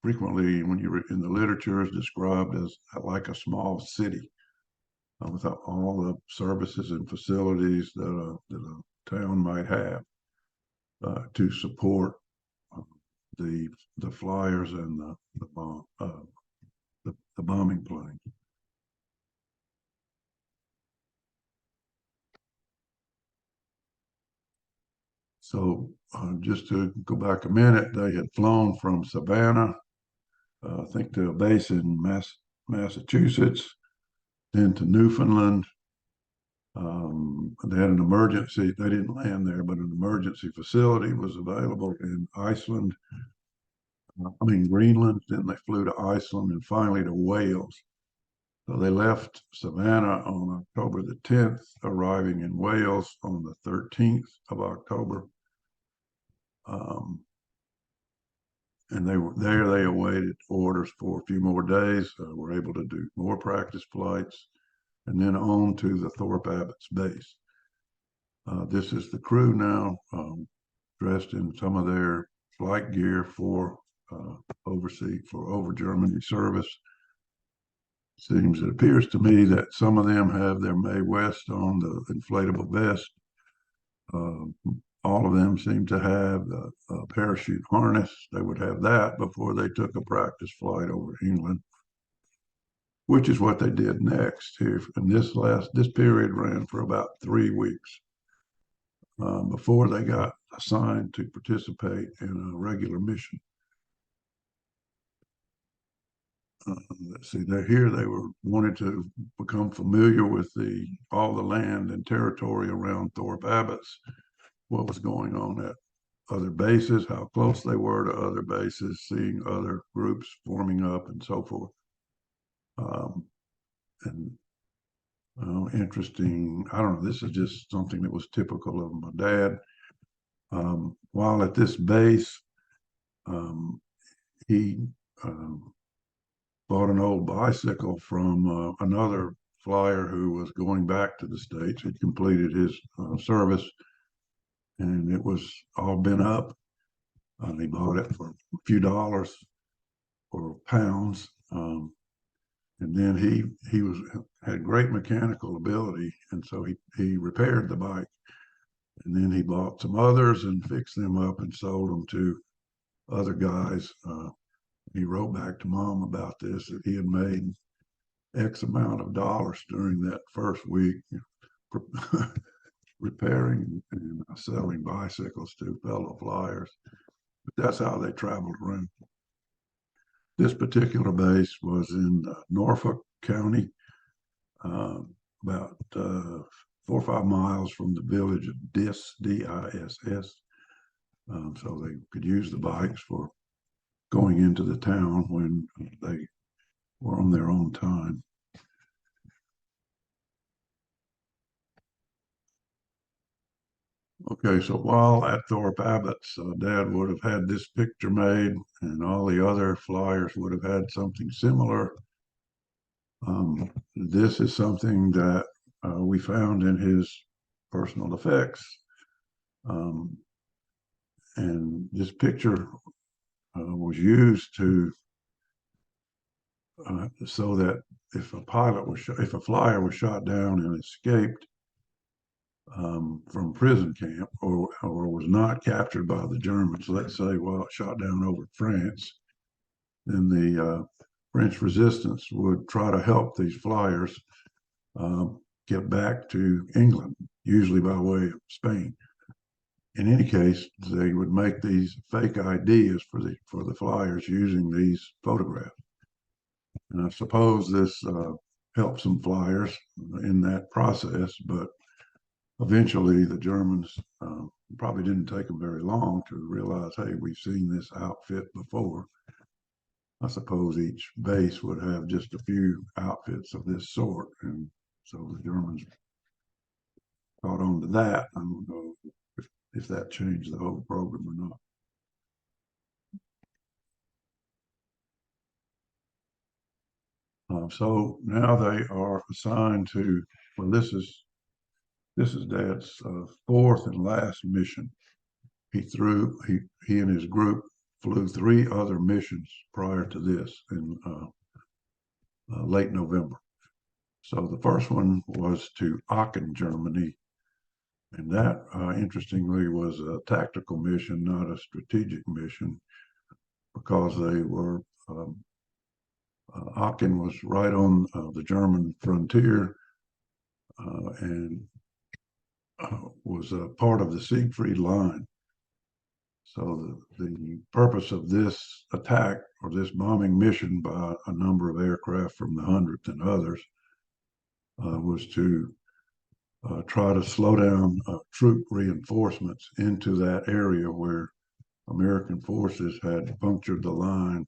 frequently, when you were in the literature, is described as like a small city with all the services and facilities that a town might have to support the flyers and the bombing planes. So just to go back a minute, they had flown from Savannah, I think, to a base in Massachusetts, then to Newfoundland. They had an emergency. They didn't land there, but an emergency facility was available in Iceland. Greenland. Then they flew to Iceland and finally to Wales. So they left Savannah on October the 10th, arriving in Wales on the 13th of October. And they awaited orders for a few more days, were able to do more practice flights, and then on to the Thorpe Abbotts base. This is the crew now, dressed in some of their flight gear for over Germany service. It appears to me that some of them have their Mae West on, the inflatable vest. All of them seem to have a parachute harness. They would have that before they took a practice flight over England, which is what they did next here. And this period ran for about 3 weeks before they got assigned to participate in a regular mission. Let's see, they wanted to become familiar with all the land and territory around Thorpe Abbotts, what was going on at other bases, how close they were to other bases, seeing other groups forming up, and so forth. Interesting. I don't know. This is just something that was typical of my dad. While at this base, he bought an old bicycle from another flyer who was going back to the States. He'd completed his service, and it was all bent up. He bought it for a few dollars or pounds. And then he had great mechanical ability, and so he repaired the bike. And then he bought some others and fixed them up and sold them to other guys. He wrote back to Mom about this, that he had made X amount of dollars during that first week repairing and selling bicycles to fellow flyers. But that's how they traveled around. This particular base was in Norfolk County, about 4 or 5 miles from the village of Diss, D-I-S-S. So they could use the bikes for going into the town when they or on their own time. Okay, so while at Thorpe Abbott's, Dad would have had this picture made, and all the other flyers would have had something similar. This is something that we found in his personal effects. And this picture was used to so that if a flyer was shot down and escaped from prison camp, or was not captured by the Germans, let's say, well, shot down over France, then the French resistance would try to help these flyers get back to England, usually by way of Spain. In any case, they would make these fake IDs for the flyers using these photographs. And I suppose this helped some flyers in that process, but eventually the Germans probably didn't take them very long to realize, hey, we've seen this outfit before. I suppose each base would have just a few outfits of this sort. And so the Germans caught on to that. I don't know if that changed the whole program or not. So now they are assigned to, well, this is Dad's fourth and last mission. He and his group flew 3 other missions prior to this in late November. So the first one was to Aachen, Germany, and that interestingly was a tactical mission, not a strategic mission, because they were Aachen was right on the German frontier and was a part of the Siegfried Line. So the purpose of this attack, or this bombing mission by a number of aircraft from the 100th and others, was to try to slow down troop reinforcements into that area where American forces had punctured the line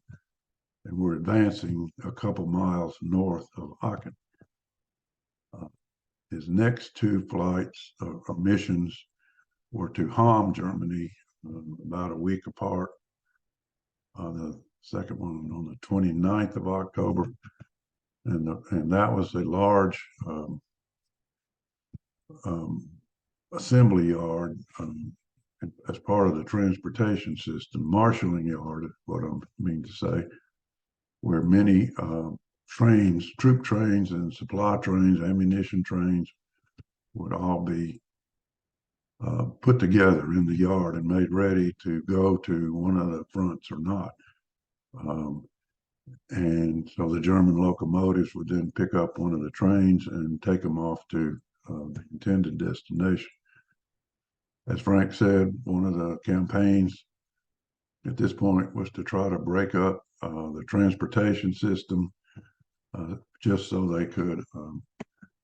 and were advancing a couple miles north of Aachen. His next 2 flights or missions were to Hamm, Germany, about a week apart. The second one on the 29th of October, and that was a large assembly yard as part of the transportation system, marshalling yard, what I mean to say, where many trains, troop trains and supply trains, ammunition trains, would all be put together in the yard and made ready to go to one of the fronts or not. And so the German locomotives would then pick up one of the trains and take them off to the intended destination. As Frank said, one of the campaigns at this point was to try to break up the transportation system just so they could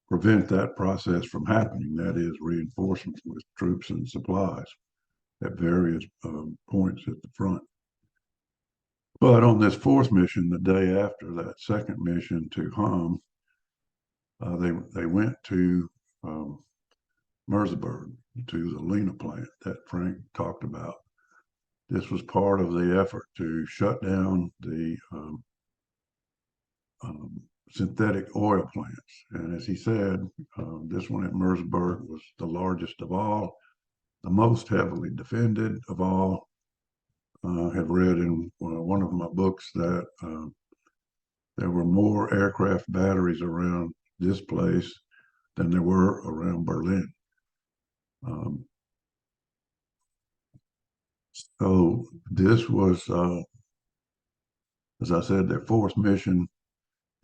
prevent that process from happening, that is, reinforcements with troops and supplies at various points at the front. But on this 4th mission, the day after that second mission to Hamm, they went to Merseburg, to the Lena plant that Frank talked about. This was part of the effort to shut down the synthetic oil plants. And as he said, this one at Merseburg was the largest of all, the most heavily defended of all. I have read in one of my books that there were more aircraft batteries around this place than there were around Berlin. So this was, as I said, their 4th mission,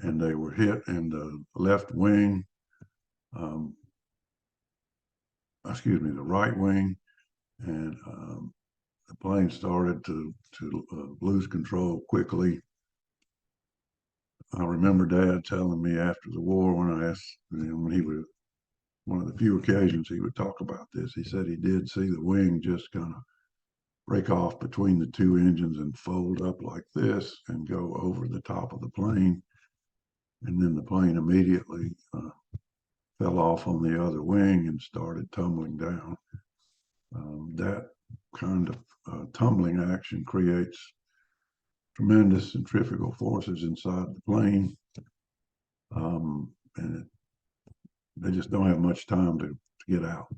and they were hit in the left wing, the right wing, and the plane started to lose control quickly. I remember Dad telling me after the war, when I asked him, when he would, one of the few occasions he would talk about this, he said he did see the wing just kind of break off between the 2 engines and fold up like this and go over the top of the plane. and then the plane immediately fell off on the other wing and started tumbling down. That kind of tumbling action creates tremendous centrifugal forces inside the plane, and they just don't have much time to get out.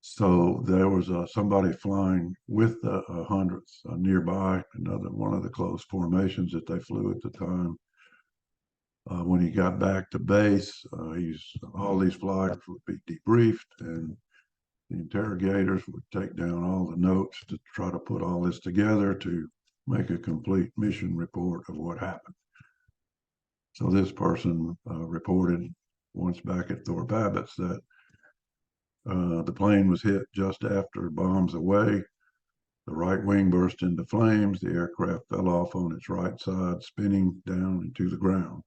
So there was somebody flying with the hundredths nearby, another one of the close formations that they flew at the time. When he got back to base, all these flyers would be debriefed, and the interrogators would take down all the notes to try to put all this together to make a complete mission report of what happened. So this person reported once back at Thorpe Abbotts that the plane was hit just after bombs away. The right wing burst into flames. The aircraft fell off on its right side, spinning down into the ground.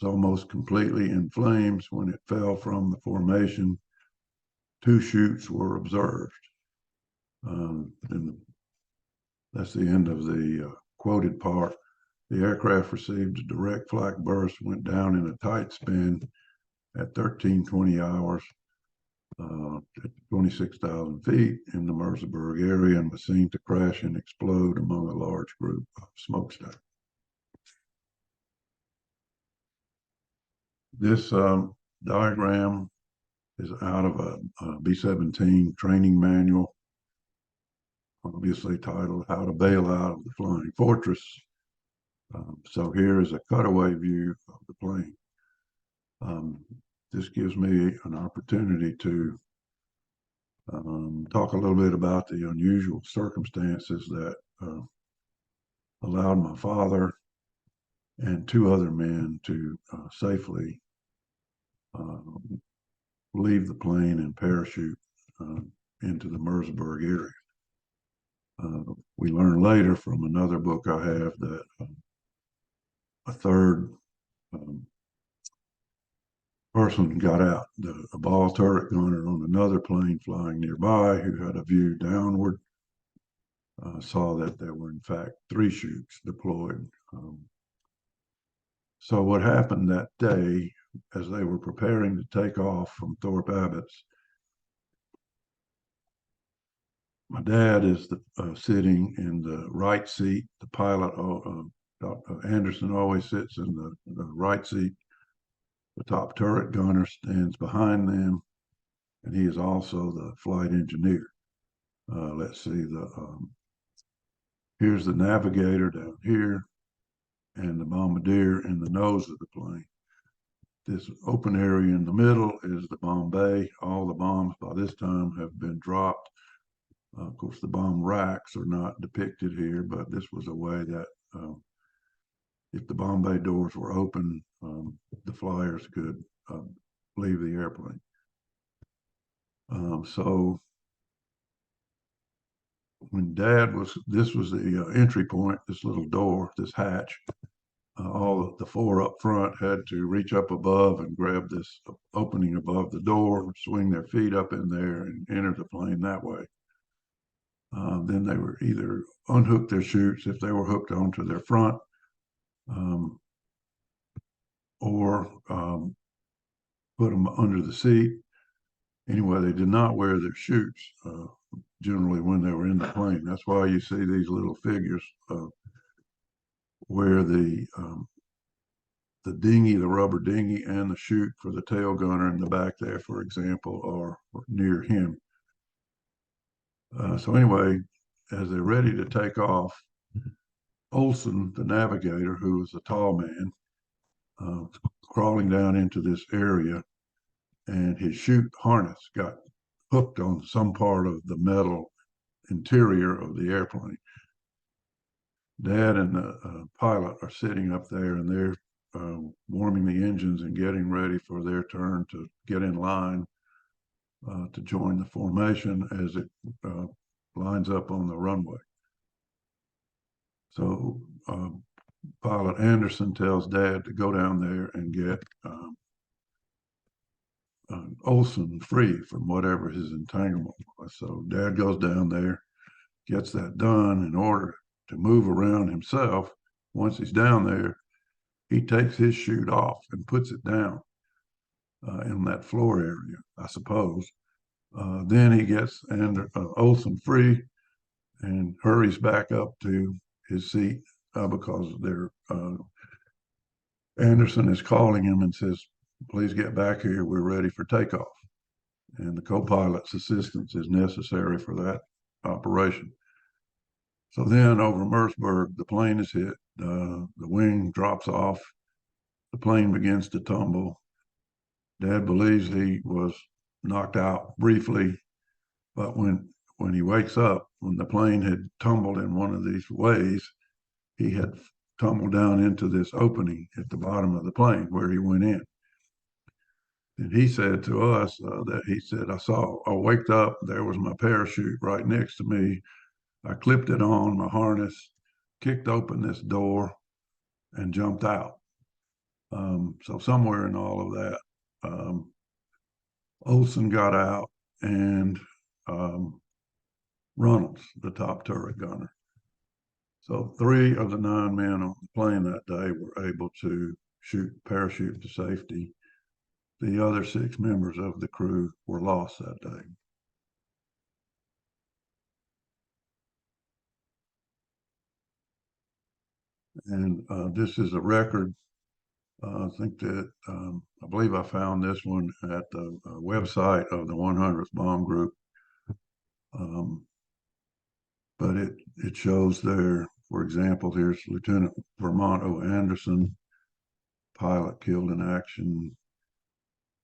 It was almost completely in flames when it fell from the formation. 2 chutes were observed. And that's the end of the quoted part. The aircraft received a direct flak burst, went down in a tight spin at 1320 hours at 26,000 feet in the Merseburg area, and was seen to crash and explode among a large group of smokestacks. This diagram is out of a B-17 training manual, obviously titled How to Bail Out of the Flying Fortress. So here is a cutaway view of the plane. This gives me an opportunity to talk a little bit about the unusual circumstances that allowed my father and 2 other men to safely leave the plane and parachute into the Merseburg area. We learned later from another book I have that a third person got out. A ball turret gunner on another plane flying nearby, who had a view downward, saw that there were in fact 3 chutes deployed. So what happened that day, as they were preparing to take off from Thorpe Abbotts, my dad is sitting in the right seat. The pilot, Dr. Anderson, always sits in the right seat. The top turret gunner stands behind them, and he is also the flight engineer. Let's see, here's the navigator down here, and the bombardier in the nose of the plane. This open area in the middle is the bomb bay. All the bombs by this time have been dropped. Of course, the bomb racks are not depicted here, but this was a way that if the bomb bay doors were open, the flyers could leave the airplane. So when this was the entry point, this little door, this hatch. All of the 4 up front had to reach up above and grab this opening above the door, swing their feet up in there, and enter the plane that way. Then they were either unhook their chutes if they were hooked onto their front, or put them under the seat. Anyway, they did not wear their chutes generally when they were in the plane. That's why you see these little figures where the dinghy, the rubber dinghy, and the chute for the tail gunner in the back there, for example, are near him. So anyway, as they're ready to take off, Olson, the navigator, who was a tall man, crawling down into this area, and his chute harness got hooked on some part of the metal interior of the airplane. Dad and the pilot are sitting up there, and they're warming the engines and getting ready for their turn to get in line to join the formation as it lines up on the runway. So Pilot Anderson tells Dad to go down there and get Olson free from whatever his entanglement was. So Dad goes down there, gets that done in order to move around himself. once he's down there, he takes his chute off and puts it down in that floor area, I suppose. Then he gets Olson free and hurries back up to his seat because Anderson is calling him and says, "Please get back here. We're ready for takeoff." And the co-pilot's assistance is necessary for that operation. So then over Merceburg, the plane is hit, the wing drops off, the plane begins to tumble. Dad believes he was knocked out briefly, but when he wakes up, when the plane had tumbled in one of these ways, he had tumbled down into this opening at the bottom of the plane where he went in. And he said to us I waked up, there was my parachute right next to me. I clipped it on my harness, kicked open this door, and jumped out. So somewhere in all of that, Olson got out and Runnels, the top turret gunner. So 3 of the 9 men on the plane that day were able to parachute to safety. The other 6 members of the crew were lost that day. And this is a record. I think that I believe I found this one at the website of the 100th Bomb Group. But it shows there, for example, here's Lieutenant Vermont O. Anderson, pilot killed in action.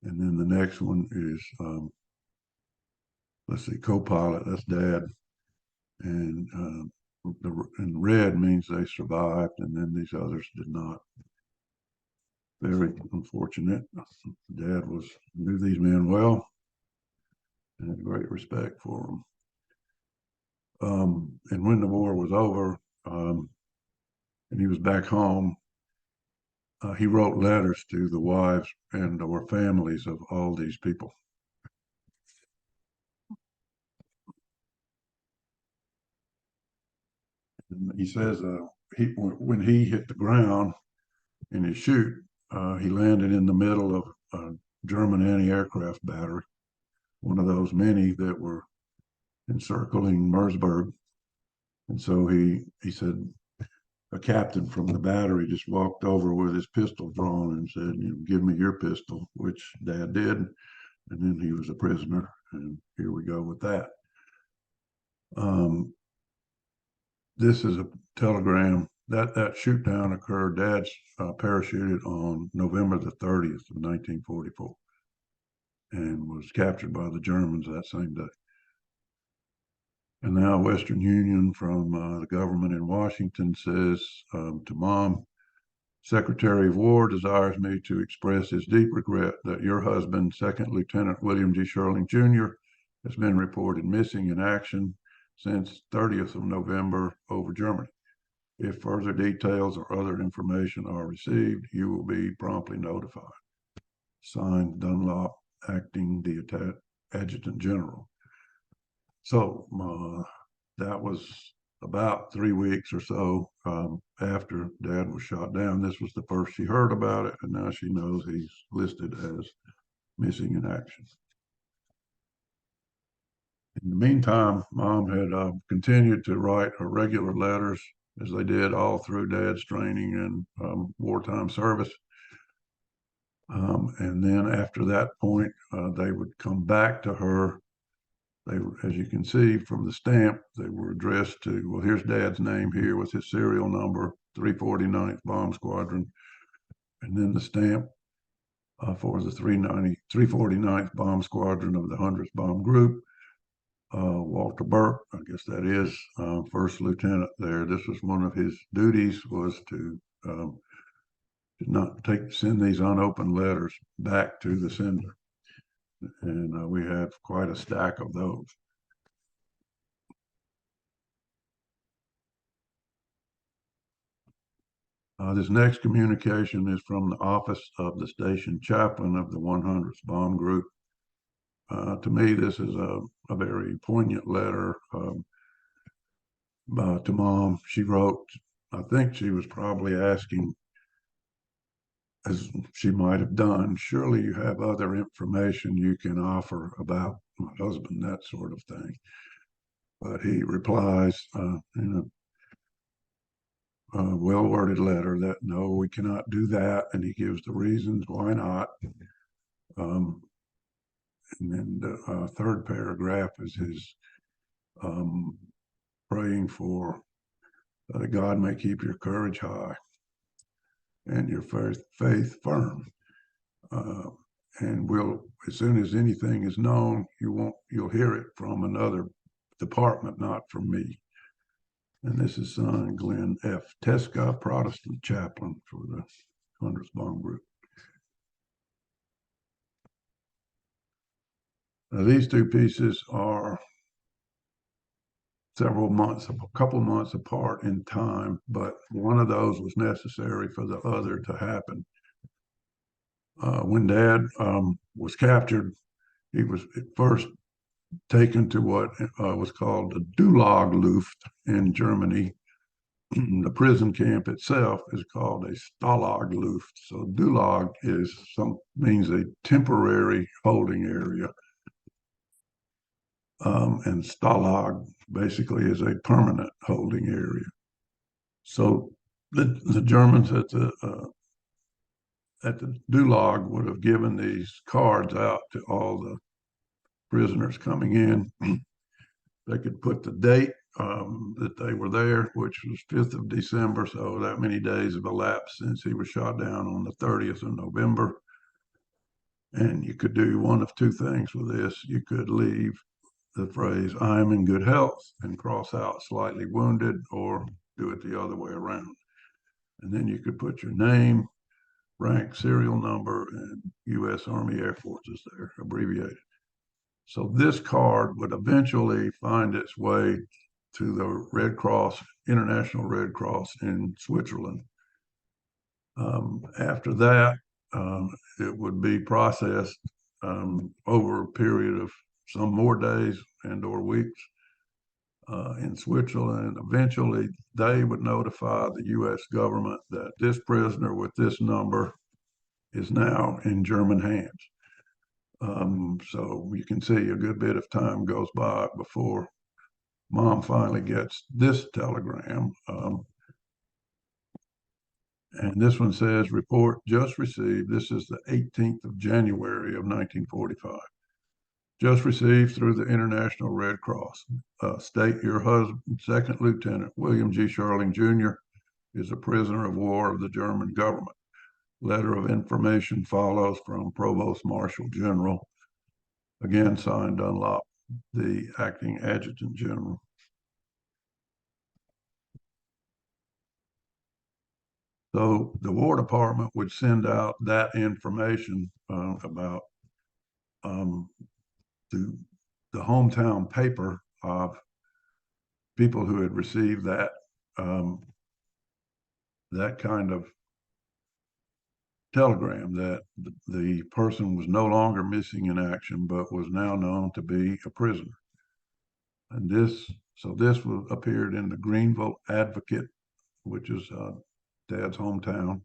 And then the next one is, let's see, co-pilot, that's Dad. And and red means they survived, and then these others did not. Very unfortunate. Dad knew these men well and had great respect for them. And when the war was over, and he was back home, he wrote letters to the wives and or families of all these people. And he says when he hit the ground in his chute, he landed in the middle of a German anti-aircraft battery, one of those many that were encircling Merseburg. And so he said, a captain from the battery just walked over with his pistol drawn and said, "Give me your pistol," which Dad did. And then he was a prisoner. And here we go with that. This is a telegram. That shoot down occurred. Dad's parachuted on November the 30th of 1944 and was captured by the Germans that same day. And now Western Union from the government in Washington says to Mom, "Secretary of War desires me to express his deep regret that your husband, Second Lieutenant William G. Sherling, Jr., has been reported missing in action since 30th of November over Germany. If further details or other information are received, you will be promptly notified." Signed, Dunlop, Acting the Adjutant General. So that was about 3 weeks or so after Dad was shot down. This was the first she heard about it, and now she knows he's listed as missing in action. In the meantime, Mom had continued to write her regular letters, as they did all through Dad's training and wartime service. And then after that point, they would come back to her. They were, as you can see from the stamp, they were addressed to, well, here's Dad's name here with his serial number, 349th Bomb Squadron. And then the stamp for the 349th Bomb Squadron of the 100th Bomb Group. Walter Burke, I guess that is first lieutenant there. This was one of his duties, was to not send these unopened letters back to the sender. And we have quite a stack of those. This next communication is from the office of the station chaplain of the 100th Bomb Group. To me, this is a very poignant letter to Mom. She wrote, I think she was probably asking, as she might have done, surely you have other information you can offer about my husband, that sort of thing. But he replies in a well-worded letter that no, we cannot do that, and he gives the reasons why not. Um, and then the third paragraph is his praying for that God may keep your courage high and your faith firm. Uh, and we'll, as soon as anything is known, you'll hear it from another department, not from me. And this is son Glenn F. Tesca, Protestant chaplain for the Hundredth Bomb Group. Now, these two pieces are a couple months apart in time, but one of those was necessary for the other to happen. When Dad was captured, he was at first taken to what was called the Dulag Luft in Germany. The prison camp itself is called a Stalag Luft. So Dulag means a temporary holding area. And Stalag basically is a permanent holding area. So the Germans at the Dulag would have given these cards out to all the prisoners coming in. They could put the date that they were there, which was 5th of December. So that many days have elapsed since he was shot down on the 30th of November. And you could do one of two things with this. You could leave the phrase, I am in good health, and cross out slightly wounded, or do it the other way around. And then you could put your name, rank, serial number, and U.S. Army Air Forces there, abbreviated. So this card would eventually find its way to the Red Cross, International Red Cross in Switzerland. After that, it would be processed over a period of some more days and or weeks in Switzerland. Eventually, they would notify the U.S. government that this prisoner with this number is now in German hands. So you can see a good bit of time goes by before Mom finally gets this telegram. And this one says, report just received. This is the 18th of January of 1945. Just received through the International Red Cross. State your husband, Second Lieutenant William G. Sherling Jr., is a prisoner of war of the German government. Letter of information follows from Provost Marshal General, again signed Dunlop, the acting adjutant general. So the War Department would send out that information about to the hometown paper of people who had received that that kind of telegram that the person was no longer missing in action, but was now known to be a prisoner. And this appeared in the Greenville Advocate, which is Dad's hometown,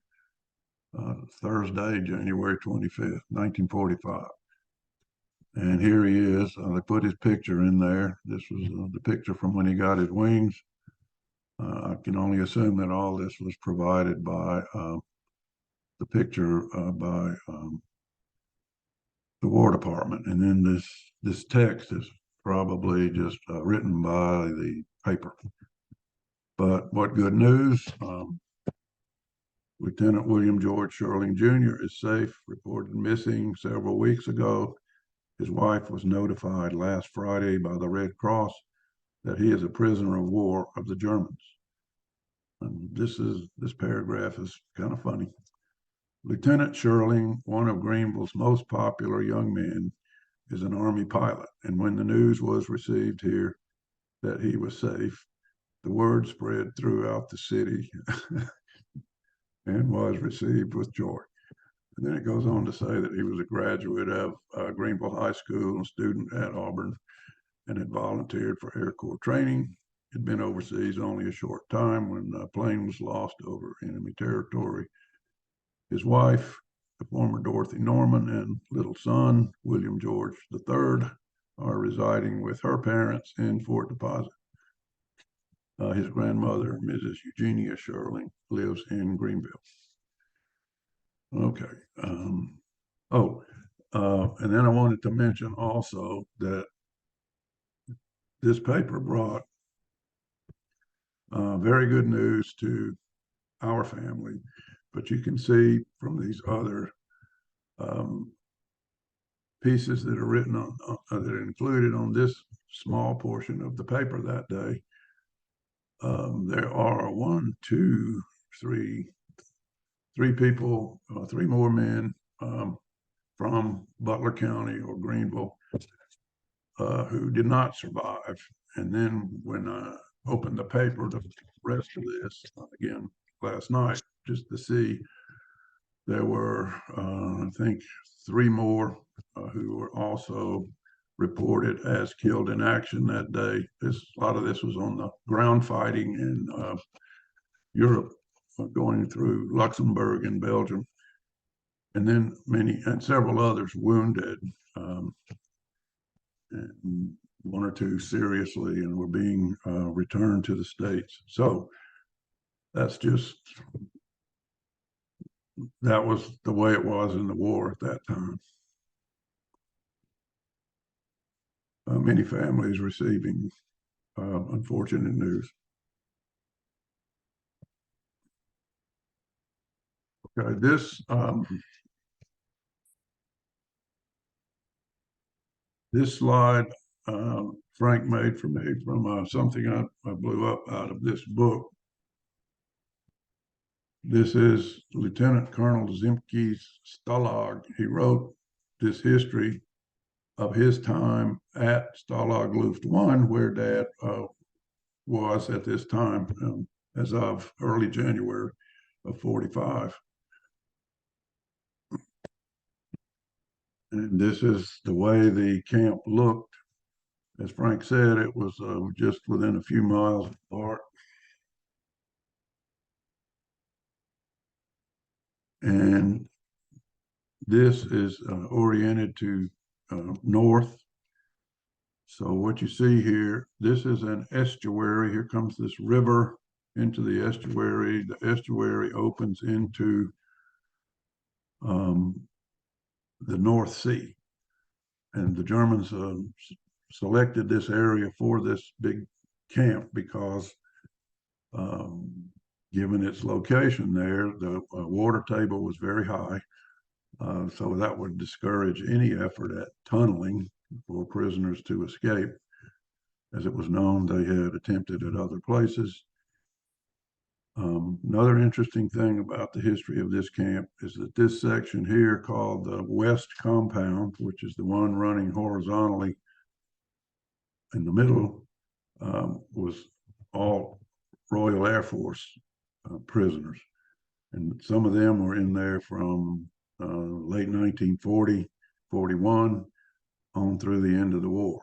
Thursday, January 25th, 1945. And here he is. They put his picture in there. This was the picture from when he got his wings. I can only assume that all this was provided by the picture by the War Department. And then this text is probably just written by the paper. But what good news. Lieutenant William George Sherling Jr. is safe, reported missing several weeks ago. His wife was notified last Friday by the Red Cross that he is a prisoner of war of the Germans. And this paragraph is kind of funny. Lieutenant Sherling, one of Greenville's most popular young men, is an Army pilot. And when the news was received here that he was safe, the word spread throughout the city and was received with joy. And then it goes on to say that he was a graduate of Greenville High School and student at Auburn and had volunteered for Air Corps training had been overseas only a short time when a plane was lost over enemy territory. His wife, the former Dorothy Norman, and little son, William George III, are residing with her parents in Fort Deposit. His grandmother, Mrs. Eugenia Shirley, lives in Greenville. Okay. And then I wanted to mention also that this paper brought very good news to our family, but you can see from these other pieces that are written on, that are included on this small portion of the paper that day. There are three people, three more men from Butler County or Greenville who did not survive. And then when I opened the paper, the rest of this, again, last night, just to see, there were, I think, three more who were also reported as killed in action that day. A lot of this was on the ground fighting in Europe, going through Luxembourg and Belgium, and then several others wounded, and one or two seriously, and were being returned to the States. So that was the way it was in the war at that time. Many families receiving unfortunate news. Okay, this slide Frank made for me from something I blew up out of this book. This is Lieutenant Colonel Zimke's Stalag. He wrote this history of his time at Stalag Luft 1, where Dad was at this time, as of early January of 45. And this is the way the camp looked. As Frank said, it was just within a few miles apart. And this is oriented to north. So what you see here, this is an estuary. Here comes this river into the estuary. The estuary opens into the North Sea. And the Germans selected this area for this big camp because given its location there, the water table was very high. So that would discourage any effort at tunneling for prisoners to escape. As it was known, they had attempted at other places. Another interesting thing about the history of this camp is that this section here, called the West Compound, which is the one running horizontally in the middle, was all Royal Air Force prisoners. And some of them were in there from late 1940, 41, on through the end of the war.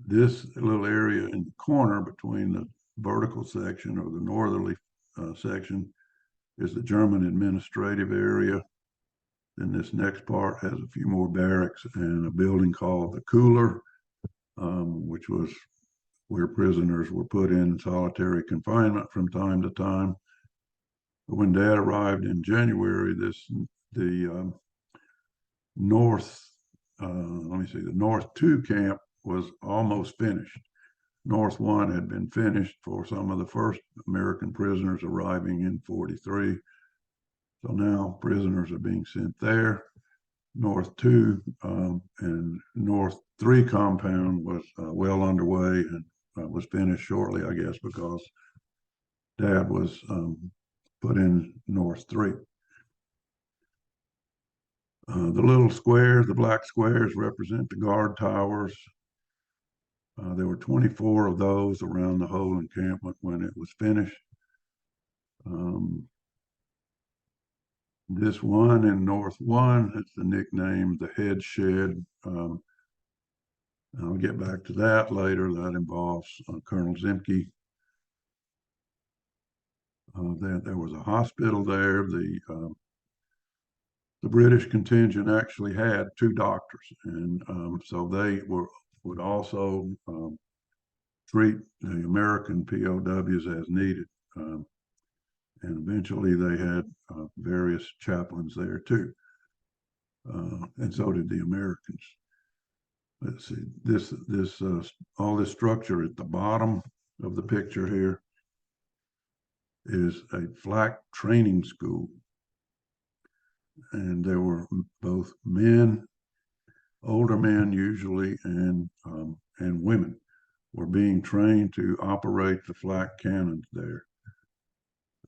This little area in the corner between the vertical section, or the northerly section, is the German administrative area. Then this next part has a few more barracks and a building called the Cooler, which was where prisoners were put in solitary confinement from time to time. But when Dad arrived in January, the North, the North 2 camp was almost finished. North 1 had been finished for some of the first American prisoners arriving in 43. So now prisoners are being sent there. North 2 and North 3 compound was well underway and was finished shortly, I guess, because Dad was put in North 3. The little squares, the black squares, represent the guard towers. There were 24 of those around the whole encampment when it was finished. This one in North 1, it's the nickname, the Head Shed. I'll get back to that later. That involves Colonel Zemke. There was a hospital there. The British contingent actually had two doctors, and so they would also treat the American POWs as needed. And eventually they had various chaplains there too. And so did the Americans. Let's see, all this structure at the bottom of the picture here is a flak training school. And there were both men, older men usually, and women were being trained to operate the flak cannons there.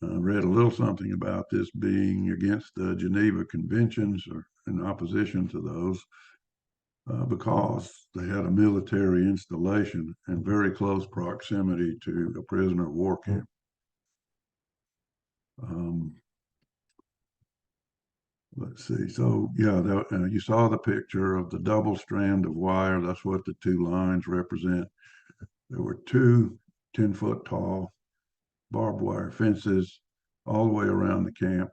I read a little something about this being against the Geneva Conventions or in opposition to those because they had a military installation in very close proximity to a prisoner of war camp. Let's see. So, yeah, you saw the picture of the double strand of wire. That's what the two lines represent. There were two 10-foot tall barbed wire fences all the way around the camp,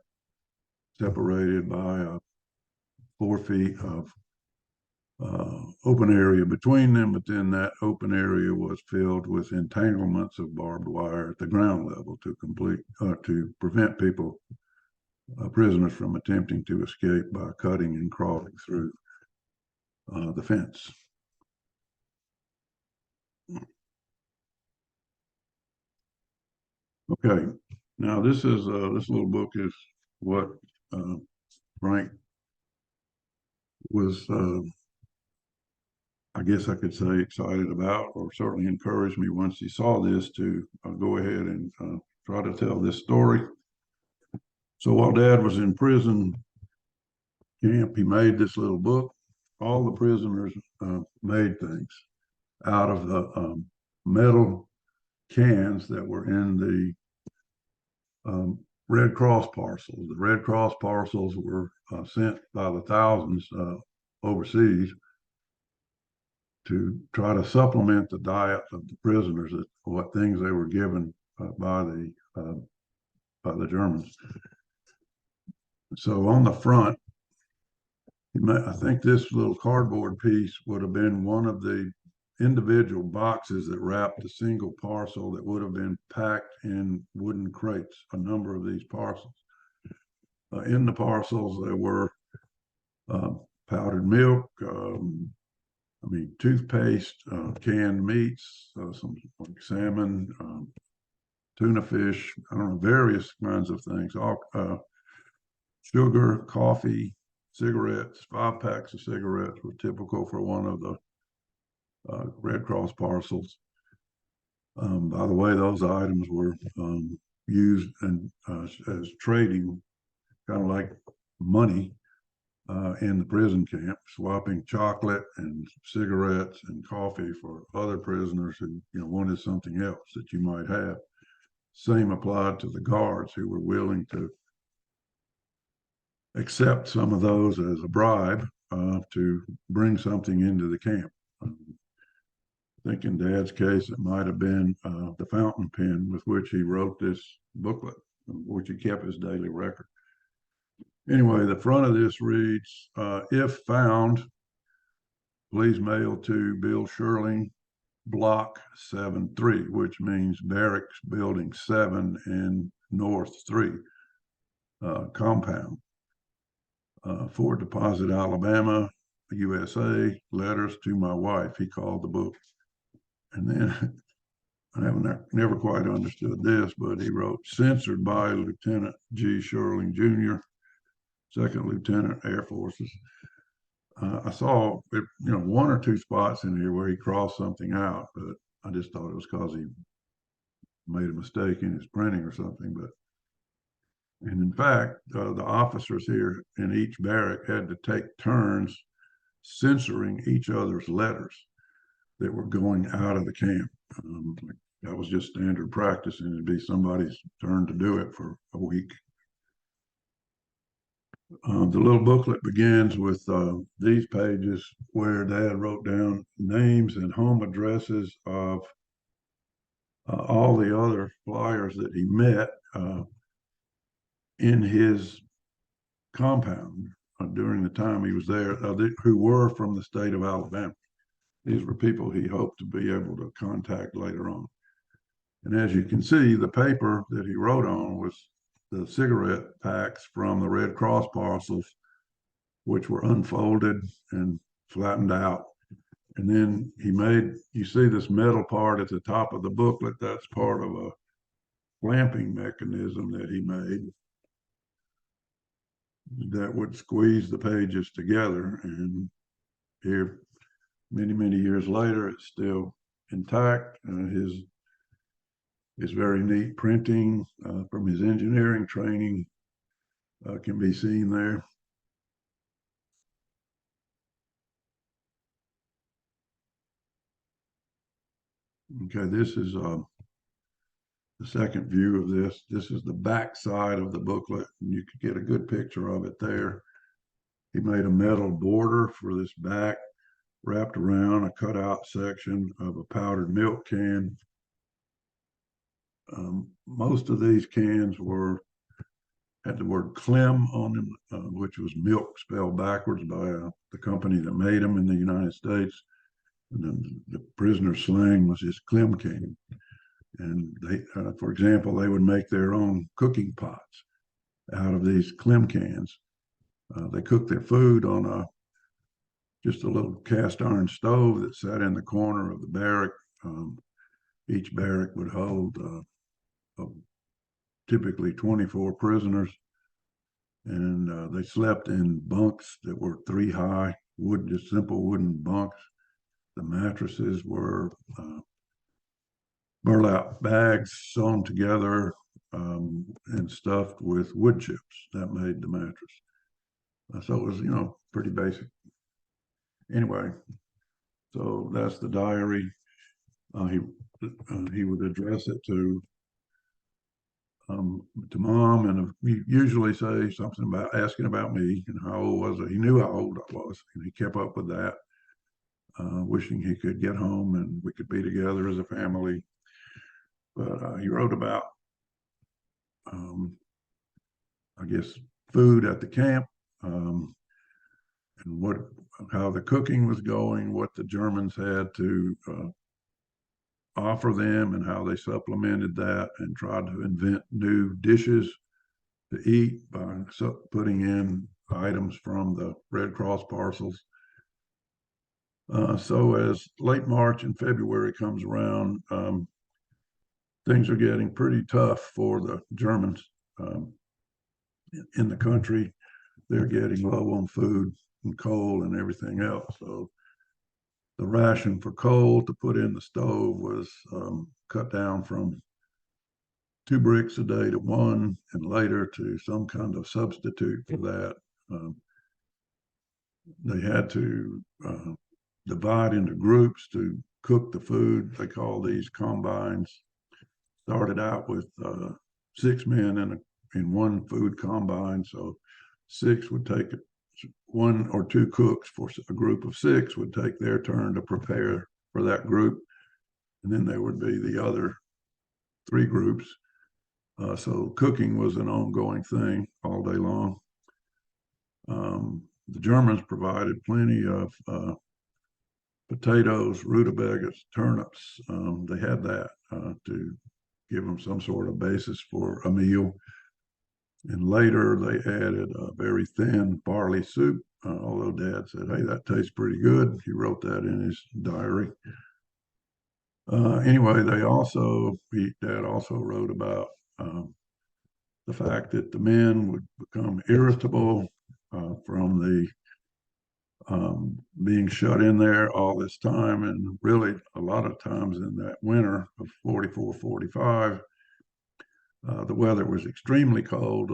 separated by 4 feet of open area between them, but then that open area was filled with entanglements of barbed wire at the ground level to prevent people, prisoners, from attempting to escape by cutting and crawling through the fence. Okay, now this little book is what Frank was, I guess I could say, excited about, or certainly encouraged me once he saw this to go ahead and try to tell this story. So while Dad was in prison camp, he made this little book. All the prisoners made things out of the metal cans that were in the Red Cross parcels. The Red Cross parcels were sent by the thousands overseas to try to supplement the diet of the prisoners, what things they were given by the Germans. So on the front, I think this little cardboard piece would have been one of the individual boxes that wrapped a single parcel that would have been packed in wooden crates, a number of these parcels. In the parcels, there were powdered milk, toothpaste, canned meats, some like salmon, tuna fish, I don't know, various kinds of things, all sugar, coffee, cigarettes. 5 packs of cigarettes were typical for one of the Red Cross parcels. By the way, those items were used as trading, kind of like money in the prison camp, swapping chocolate and cigarettes and coffee for other prisoners who wanted something else that you might have. Same applied to the guards who were willing to accept some of those as a bribe to bring something into the camp. I think in Dad's case, it might have been the fountain pen with which he wrote this booklet, which he kept his daily record. Anyway, the front of this reads, if found, please mail to Bill Shirling, Block 7-3, which means Barracks Building 7 in North 3 compound. Fort Deposit, Alabama, USA, letters to my wife, he called the book. And then I never quite understood this, but he wrote, censored by Lieutenant G. Shirling Jr., Second Lieutenant, Air Forces. I saw 1 or 2 spots in here where he crossed something out, but I just thought it was because he made a mistake in his printing or something. And in fact, the officers here in each barrack had to take turns censoring each other's letters that were going out of the camp. That was just standard practice, and it'd be somebody's turn to do it for a week. The little booklet begins with these pages where Dad wrote down names and home addresses of all the other flyers that he met in his compound during the time he was there, who were from the state of Alabama. These were people he hoped to be able to contact later on. And as you can see, the paper that he wrote on was the cigarette packs from the Red Cross parcels, which were unfolded and flattened out. And then you see this metal part at the top of the booklet, that's part of a clamping mechanism that he made that would squeeze the pages together. And here, many years later, it's still intact. His very neat printing from his engineering training can be seen there. Okay, this is the second view of this. This is the back side of the booklet, and you could get a good picture of it there. He made a metal border for this back, wrapped around a cutout section of a powdered milk can. Most of these cans had the word Clem on them, which was milk spelled backwards by the company that made them in the United States. And then the prisoner slang was his Clem can. And they, for example, they would make their own cooking pots out of these Clem cans. They cooked their food on just a little cast iron stove that sat in the corner of the barrack. Each barrack would hold typically 24 prisoners, and they slept in bunks that were 3 high, just simple wooden bunks. The mattresses were burlap bags sewn together and stuffed with wood chips. That made the mattress. So it was, pretty basic. Anyway, so that's the diary. He would address it to mom, and he usually say something about asking about me and how old was I. He knew how old I was, and he kept up with that, wishing he could get home and we could be together as a family. But he wrote about, I guess, food at the camp, and how the cooking was going, what the Germans had to offer them, and how they supplemented that and tried to invent new dishes to eat by putting in items from the Red Cross parcels. So as late March and February comes around, things are getting pretty tough for the Germans in the country. They're getting low on food and coal and everything else. So the ration for coal to put in the stove was cut down from 2 bricks a day to 1, and later to some kind of substitute for that. They had to divide into groups to cook the food. They call these combines. Started out with 6 men in one food combine, so 6 would take it. 1 or 2 cooks for a group of 6 would take their turn to prepare for that group, and then there would be the other 3 groups. So cooking was an ongoing thing all day long. The Germans provided plenty of potatoes, rutabagas, turnips. They had that to give them some sort of basis for a meal. And later they added a very thin barley soup, although Dad said, hey, that tastes pretty good. He wrote that in his diary. Anyway, Dad also wrote about the fact that the men would become irritable from the being shut in there all this time. And really, a lot of times in that winter of 44, 45, the weather was extremely cold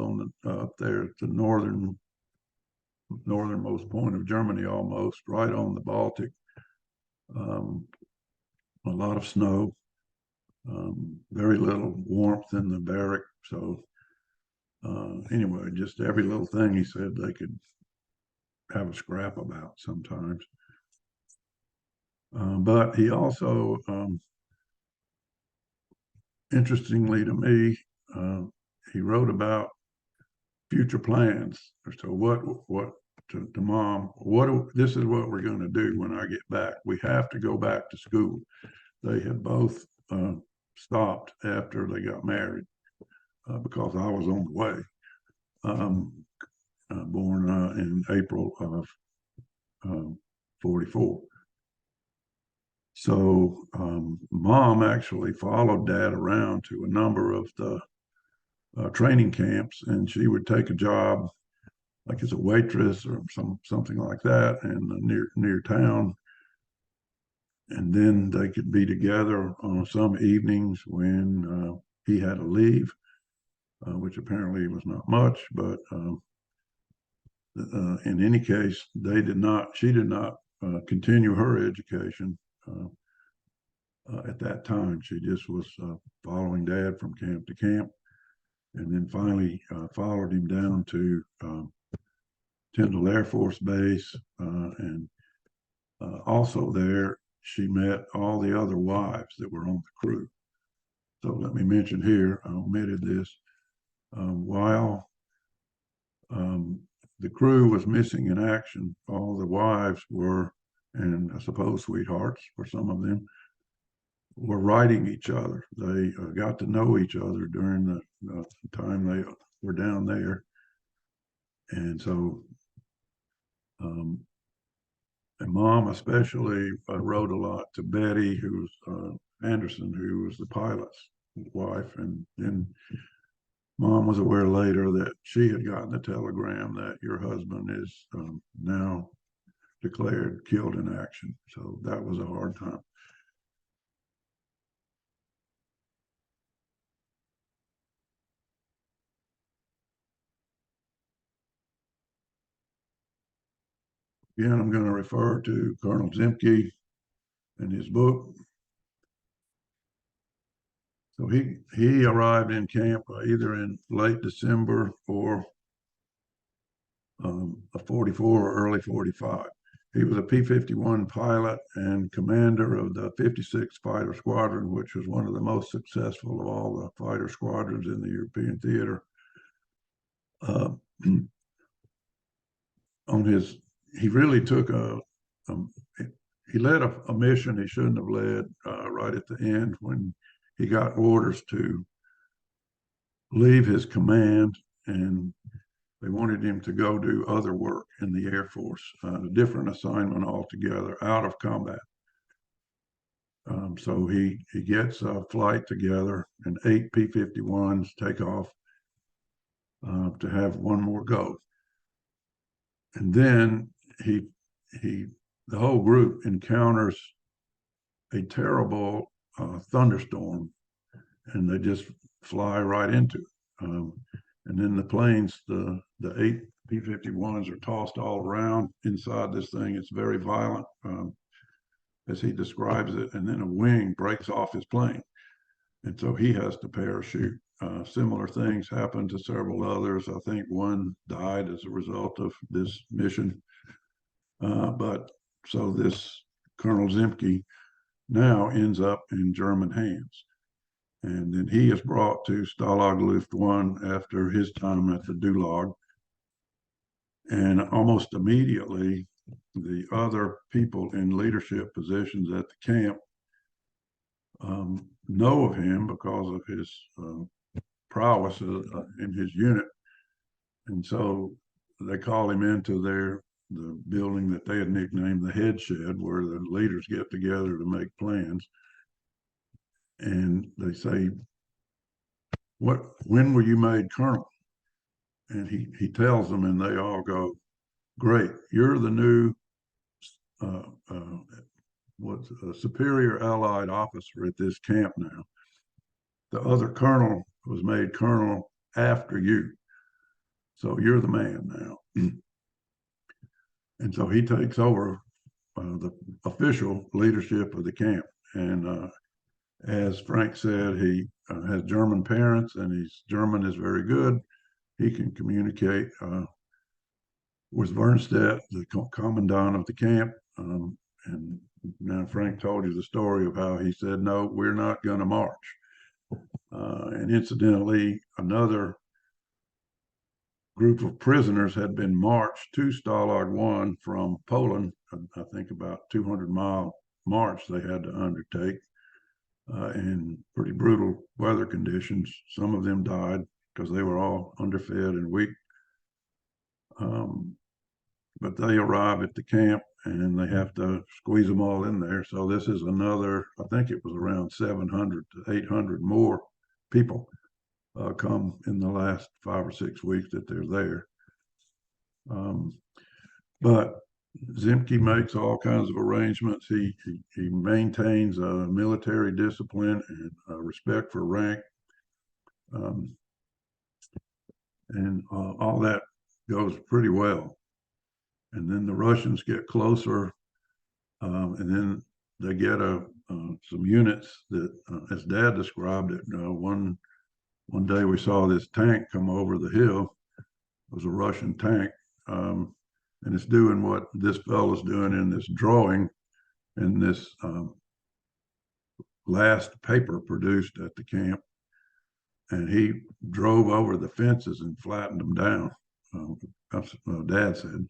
up there at the northernmost point of Germany, almost right on the Baltic. A lot of snow, very little warmth in the barrack. So anyway, just every little thing he said they could have a scrap about sometimes. But he also, interestingly to me, uh, he wrote about future plans. So what to mom, this is what we're going to do when I get back. We have to go back to school. They had both stopped after they got married because I was on the way. Born in April of 44. So mom actually followed dad around to a number of the training camps, and she would take a job like as a waitress or something like that, and near town. And then they could be together on some evenings when he had to leave, which apparently was not much. But in any case, she did not continue her education at that time. She just was following dad from camp to camp, and then finally followed him down to Tyndall Air Force Base. And also there, she met all the other wives that were on the crew. So let me mention here, I omitted this, while the crew was missing in action, all the wives were, and I suppose sweethearts for some of them, were writing each other. They got to know each other during the time they were down there. And so, and mom especially wrote a lot to Betty, who was Anderson, who was the pilot's wife. And then mom was aware later that she had gotten a telegram that your husband is now declared killed in action. So that was a hard time. Again, I'm going to refer to Colonel Zemke and his book. So he arrived in camp either in late December or 44 or early 45. He was a P-51 pilot and commander of the 56th Fighter Squadron, which was one of the most successful of all the fighter squadrons in the European theater. He really took he led a mission he shouldn't have led right at the end when he got orders to leave his command, and they wanted him to go do other work in the Air Force, a different assignment altogether, out of combat. So he gets a flight together, and 8 P-51s take off to have one more go. And then the whole group encounters a terrible thunderstorm, and they just fly right into it. And then the planes, the 8 P-51s are tossed all around inside this thing. It's very violent, as he describes it. And then a wing breaks off his plane. And so he has to parachute. Similar things happen to several others. I think one died as a result of this mission. But so this Colonel Zemke now ends up in German hands. And then he is brought to Stalag Luft 1 after his time at the Dulag. And almost immediately, the other people in leadership positions at the camp know of him because of his prowess in his unit. And so they call him into the building that they had nicknamed the head shed, where the leaders get together to make plans. And they say, when were you made colonel? And he tells them, and they all go, great, you're the new what's a superior allied officer at this camp now. The other colonel was made colonel after you. So you're the man now. And so he takes over the official leadership of the camp. And as Frank said, he has German parents, and his German is very good. he can communicate with Vernstedt, the commandant of the camp. And now Frank told you the story of how he said, no, we're not going to march. And incidentally, another group of prisoners had been marched to Stalag 1 from Poland, I think about 200-mile march they had to undertake in pretty brutal weather conditions. Some of them died because they were all underfed and weak. But they arrive at the camp and they have to squeeze them all in there. So this is another, I think it was around 700 to 800 more people come in the last 5 or 6 weeks that they're there. But Zemke makes all kinds of arrangements. He maintains a military discipline and respect for rank. And all that goes pretty well. And then the Russians get closer, and then they get some units that, as Dad described it, one day we saw this tank come over the hill. It was a Russian tank, and it's doing what this fellow's doing in this drawing in this last paper produced at the camp. And he drove over the fences and flattened them down. Dad said.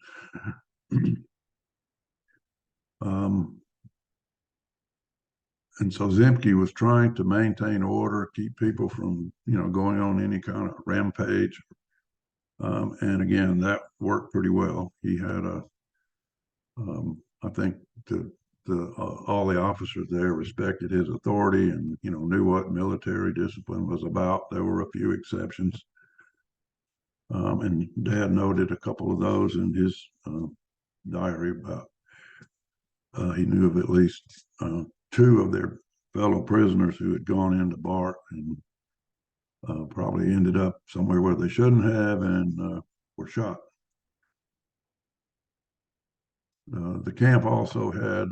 And so Zemke was trying to maintain order, keep people from, going on any kind of rampage. And again, that worked pretty well. He had I think all the officers there respected his authority and, knew what military discipline was about. There were a few exceptions. And Dad noted a couple of those in his diary about he knew of at least 2 of their fellow prisoners who had gone into BART and probably ended up somewhere where they shouldn't have and were shot. The camp also had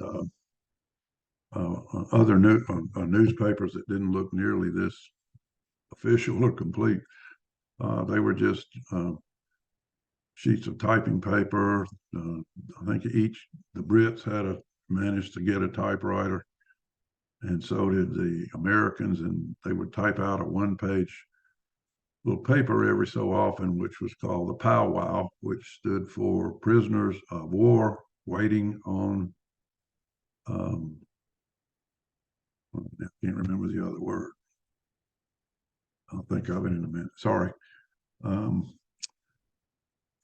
other newspapers that didn't look nearly this official or complete. They were just sheets of typing paper. I think the Brits managed to get a typewriter, and so did the Americans, and they would type out a 1-page little paper every so often, which was called the powwow, which stood for prisoners of war waiting on, I can't remember the other word. I'll think of it in a minute. Sorry.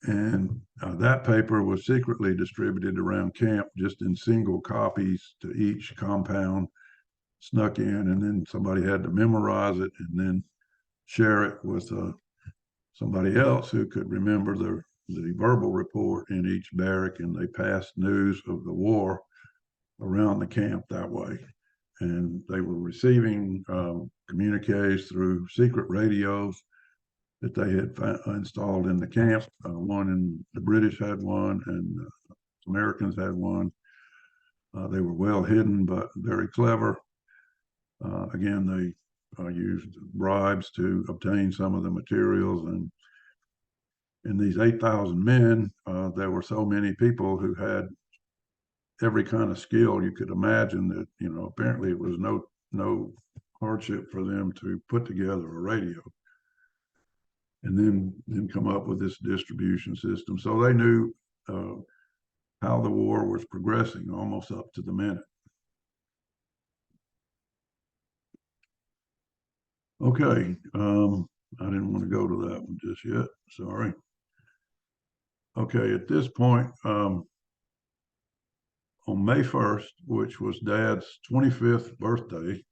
And that paper was secretly distributed around camp just in single copies to each compound, snuck in, and then somebody had to memorize it and then share it with somebody else who could remember the verbal report in each barrack, and they passed news of the war around the camp that way. And they were receiving communiques through secret radios that they had installed in the camp. The British had one, and Americans had one. They were well hidden, but very clever. Again, they used bribes to obtain some of the materials. And in these 8,000 men, there were so many people who had every kind of skill you could imagine that, apparently it was no hardship for them to put together a radio and then come up with this distribution system. So they knew how the war was progressing almost up to the minute. Okay, I didn't want to go to that one just yet. Sorry. Okay, at this point, on May 1st, which was Dad's 25th birthday,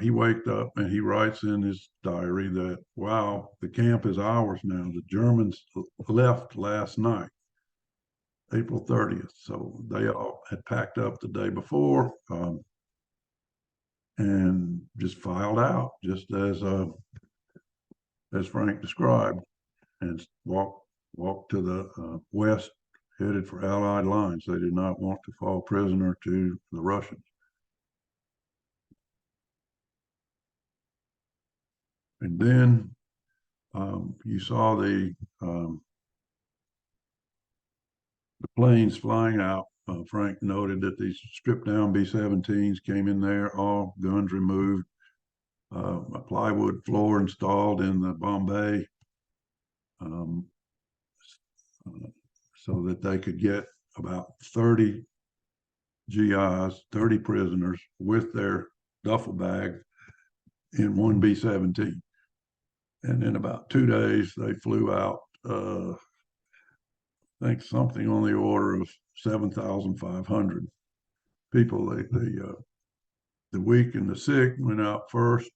he waked up and he writes in his diary that, wow, the camp is ours now. The Germans left last night, April 30th. So they all had packed up the day before and just filed out, just as Frank described, and walked to the west, headed for Allied lines. They did not want to fall prisoner to the Russians. And then You saw the planes flying out. Frank noted that these stripped down B-17s came in there, all guns removed, a plywood floor installed in the Bombay, um, so that they could get about 30 GIs, 30 prisoners with their duffel bag in one B-17. And in about 2 days, they flew out, I think something on the order of 7,500 people. The weak and the sick went out first,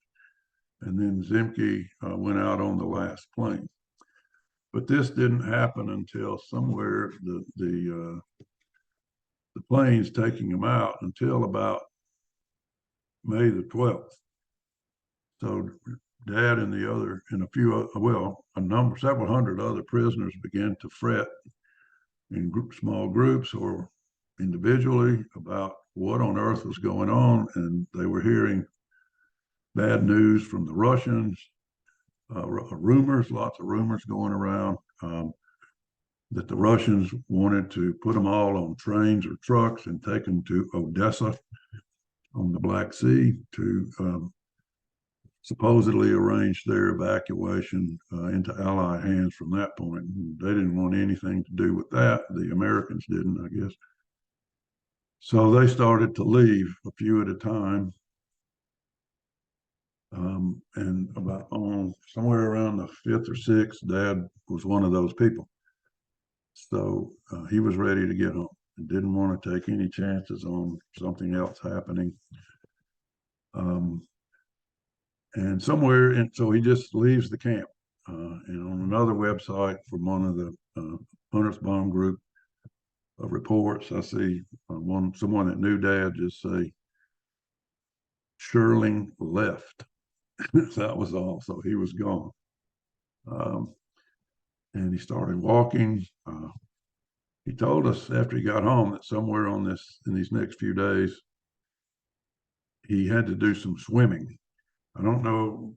and then Zemke went out on the last plane. But this didn't happen until somewhere the planes taking them out until about May the 12th. So Dad and the other and a few well a number several hundred other prisoners began to fret in small groups or individually about what on earth was going on, and they were hearing bad news from the Russians, rumors, lots of rumors going around, that the Russians wanted to put them all on trains or trucks and take them to Odessa on the Black Sea to supposedly arrange their evacuation into Allied hands from that point. They didn't want anything to do with that. The Americans didn't, I guess. So they started to leave a few at a time. And about somewhere around the fifth or sixth, Dad was one of those people. So he was ready to get home and didn't want to take any chances on something else happening. And so he just leaves the camp. And on another website from one of the Hunters Bomb Group reports, I see someone that knew Dad just say, Sherling left. That was all. So he was gone. And he started walking. He told us after he got home that somewhere in these next few days, he had to do some swimming. I don't know,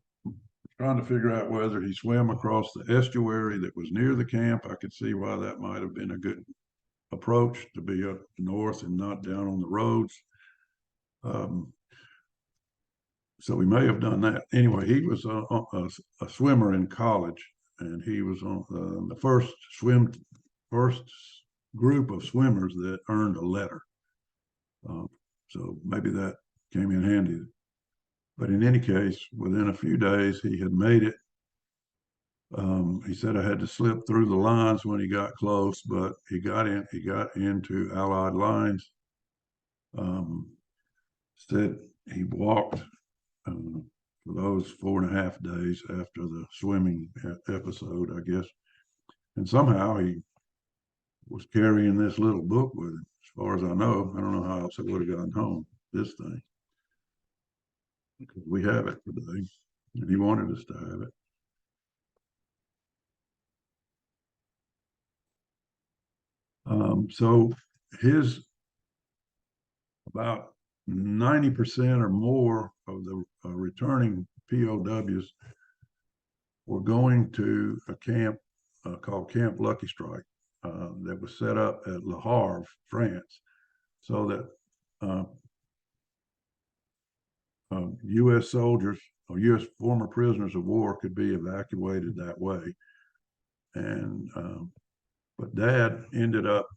trying to figure out whether he swam across the estuary that was near the camp. I could see why that might have been a good approach, to be up north and not down on the roads. So he may have done that. Anyway, he was a swimmer in college, and he was on the first group of swimmers that earned a letter. So maybe that came in handy. But in any case, within a few days, he had made it. He said I had to slip through the lines when he got close, but he got into Allied lines. Said he walked for those 4.5 days after the swimming episode, I guess. And somehow he was carrying this little book with him. As far as I know, I don't know how else it would have gotten home, this thing. Because we have it today, and he wanted us to have it. So his about 90% or more of the returning POWs were going to a camp called Camp Lucky Strike that was set up at Le Havre, France, so that U.S. soldiers or U.S. former prisoners of war could be evacuated that way. And but Dad ended up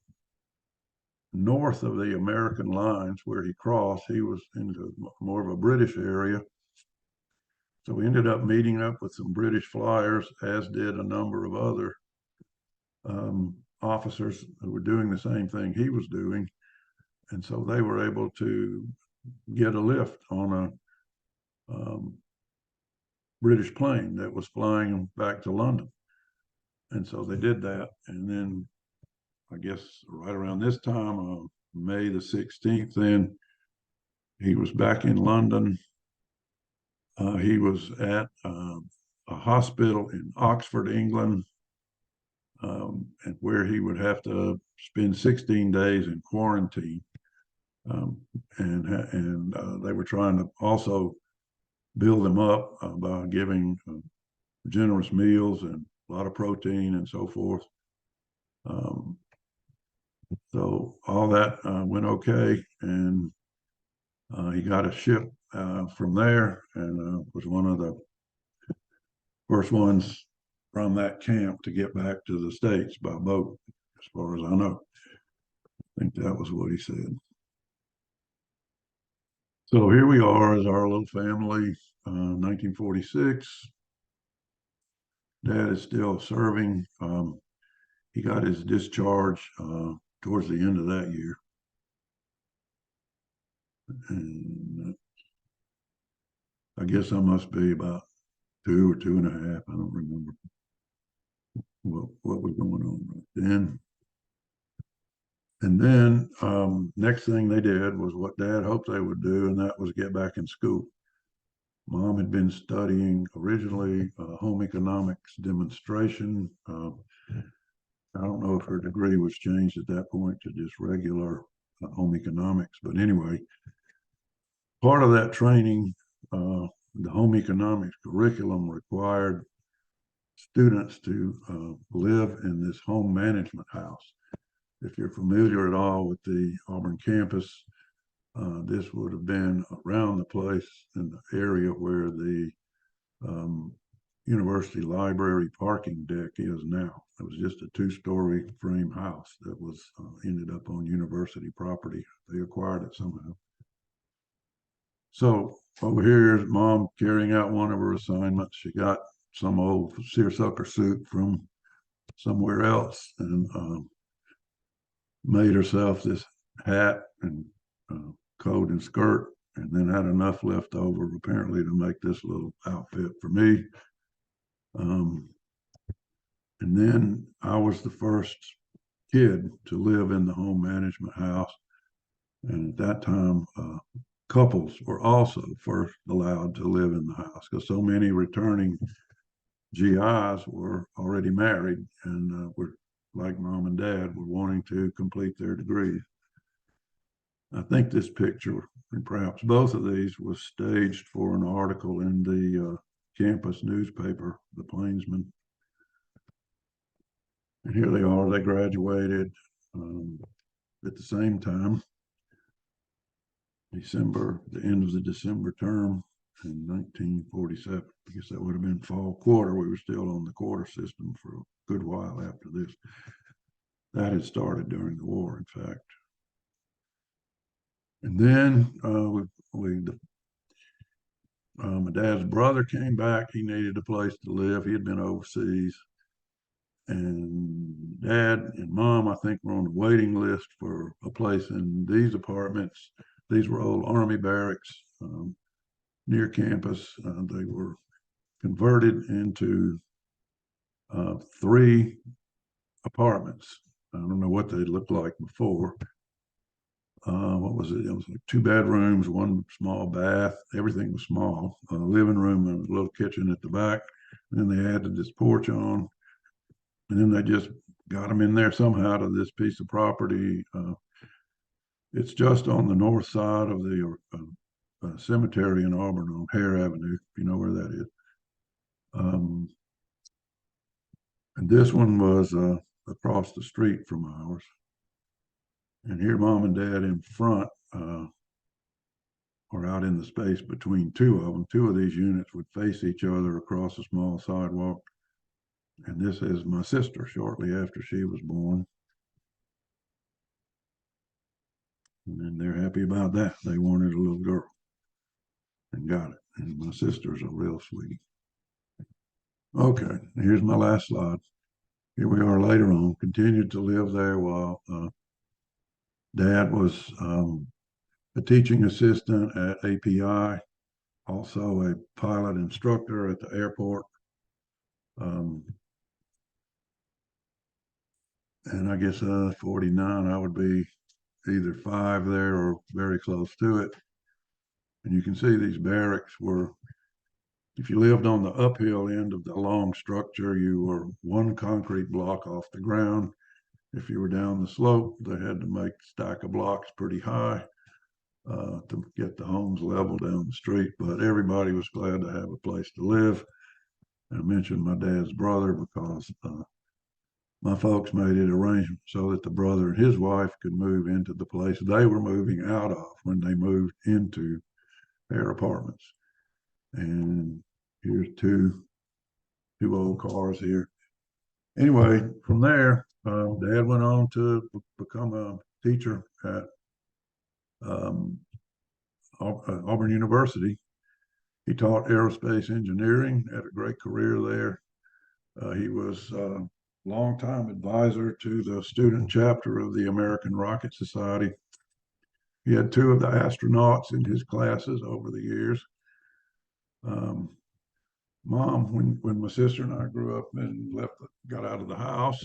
north of the American lines where he crossed. He was into more of a British area. So we ended up meeting up with some British flyers, as did a number of other officers who were doing the same thing he was doing. And so they were able to get a lift on a British plane that was flying them back to London. And so they did that. And then I guess right around this time, May the 16th, then he was back in London. He was at a hospital in Oxford, England, and where he would have to spend 16 days in quarantine. And they were trying to also build him up by giving generous meals and a lot of protein and so forth. Um, so all that went okay, and he got a ship from there, and was one of the first ones from that camp to get back to the States by boat, as far as I know. I think that was what he said. So here we are as our little family, 1946. Dad is still serving. He got his discharge towards the end of that year. And I guess I must be about 2 or 2.5. I don't remember what was going on right then. And then next thing they did was what Dad hoped they would do, and that was get back in school. Mom had been studying originally home economics demonstration. I don't know if her degree was changed at that point to just regular home economics, but anyway, part of that training, the home economics curriculum required students to live in this home management house. If you're familiar at all with the Auburn campus, this would have been around the place in the area where the University Library parking deck is now. It was just a two-story frame house that was ended up on university property. They acquired it somehow. So over here is Mom carrying out one of her assignments. She got some old seersucker suit from somewhere else and made herself this hat and coat and skirt, and then had enough left over apparently to make this little outfit for me. And then I was the first kid to live in the home management house. And at that time, couples were also first allowed to live in the house because so many returning GIs were already married and were like Mom and Dad were wanting to complete their degrees. I think this picture, and perhaps both of these, was staged for an article in the campus newspaper, the Plainsman. And here they are, they graduated at the same time, the end of the December term in 1947. I guess that would have been fall quarter. We were still on the quarter system for a good while after this. That had started during the war, in fact. And then my dad's brother came back. He needed a place to live. He had been overseas. And Dad and Mom, I think, were on the waiting list for a place in these apartments. These were old Army barracks near campus. They were converted into 3 apartments. I don't know what they looked like before. What was it? It was like 2 bedrooms, 1 small bath. Everything was small. A living room and a little kitchen at the back. And then they added this porch on. And then they just got them in there somehow to this piece of property. It's just on the north side of the cemetery in Auburn on Hare Avenue, if you know where that is. And this one was across the street from ours. And here, Mom and Dad in front or out in the space between 2 of them. 2 of these units would face each other across a small sidewalk. And this is my sister shortly after she was born. And they're happy about that. They wanted a little girl and got it. And my sister's a real sweetie. Okay, here's my last slide. Here we are later on, continued to live there while Dad was a teaching assistant at API, also a pilot instructor at the airport. And I guess 49, I would be either 5 there or very close to it. And you can see these barracks were, if you lived on the uphill end of the long structure, you were 1 concrete block off the ground. If you were down the slope, they had to make a stack of blocks pretty high to get the homes level down the street. But everybody was glad to have a place to live. I mentioned my dad's brother because my folks made it arrangement so that the brother and his wife could move into the place they were moving out of when they moved into their apartments. And here's two old cars here. Anyway, from there, Dad went on to become a teacher at um, Auburn University. He taught aerospace engineering, had a great career there. He was a longtime advisor to the student chapter of the American Rocket Society. He had two of the astronauts in his classes over the years. Um, Mom, when my sister and I grew up and got out of the house,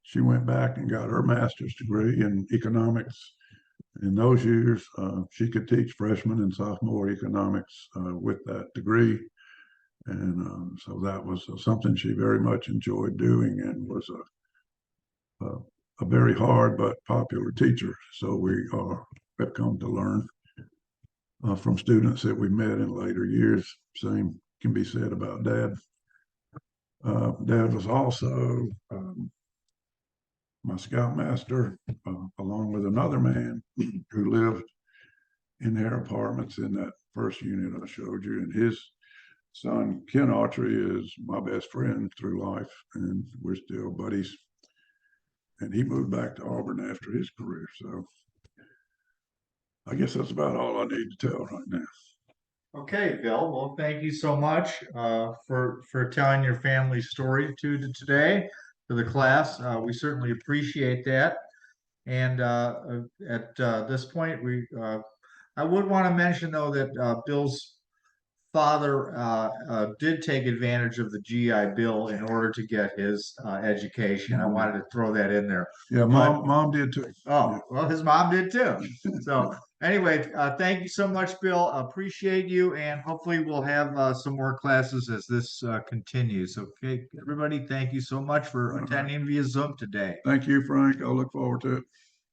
she went back and got her master's degree in economics. In those years, she could teach freshman and sophomore economics with that degree. And so that was something she very much enjoyed doing and was a very hard but popular teacher. So have come to learn from students that we met in later years. Same can be said about Dad. Dad was also my scoutmaster, along with another man who lived in their apartments in that first unit I showed you. And his son, Ken Autry, is my best friend through life, and we're still buddies. And he moved back to Auburn after his career. So I guess that's about all I need to tell right now. Okay, Bill. Well, thank you so much for telling your family story today to the class. We certainly appreciate that. And at this point, I would want to mention though that Bill's father did take advantage of the GI Bill in order to get his education. I wanted to throw that in there. Yeah, mom did too. Oh, well, his mom did too. So anyway, thank you so much, Bill. Appreciate you, and hopefully we'll have some more classes as this continues. Okay, everybody, thank you so much for attending via Zoom today. Thank you, Frank. I'll look forward to it.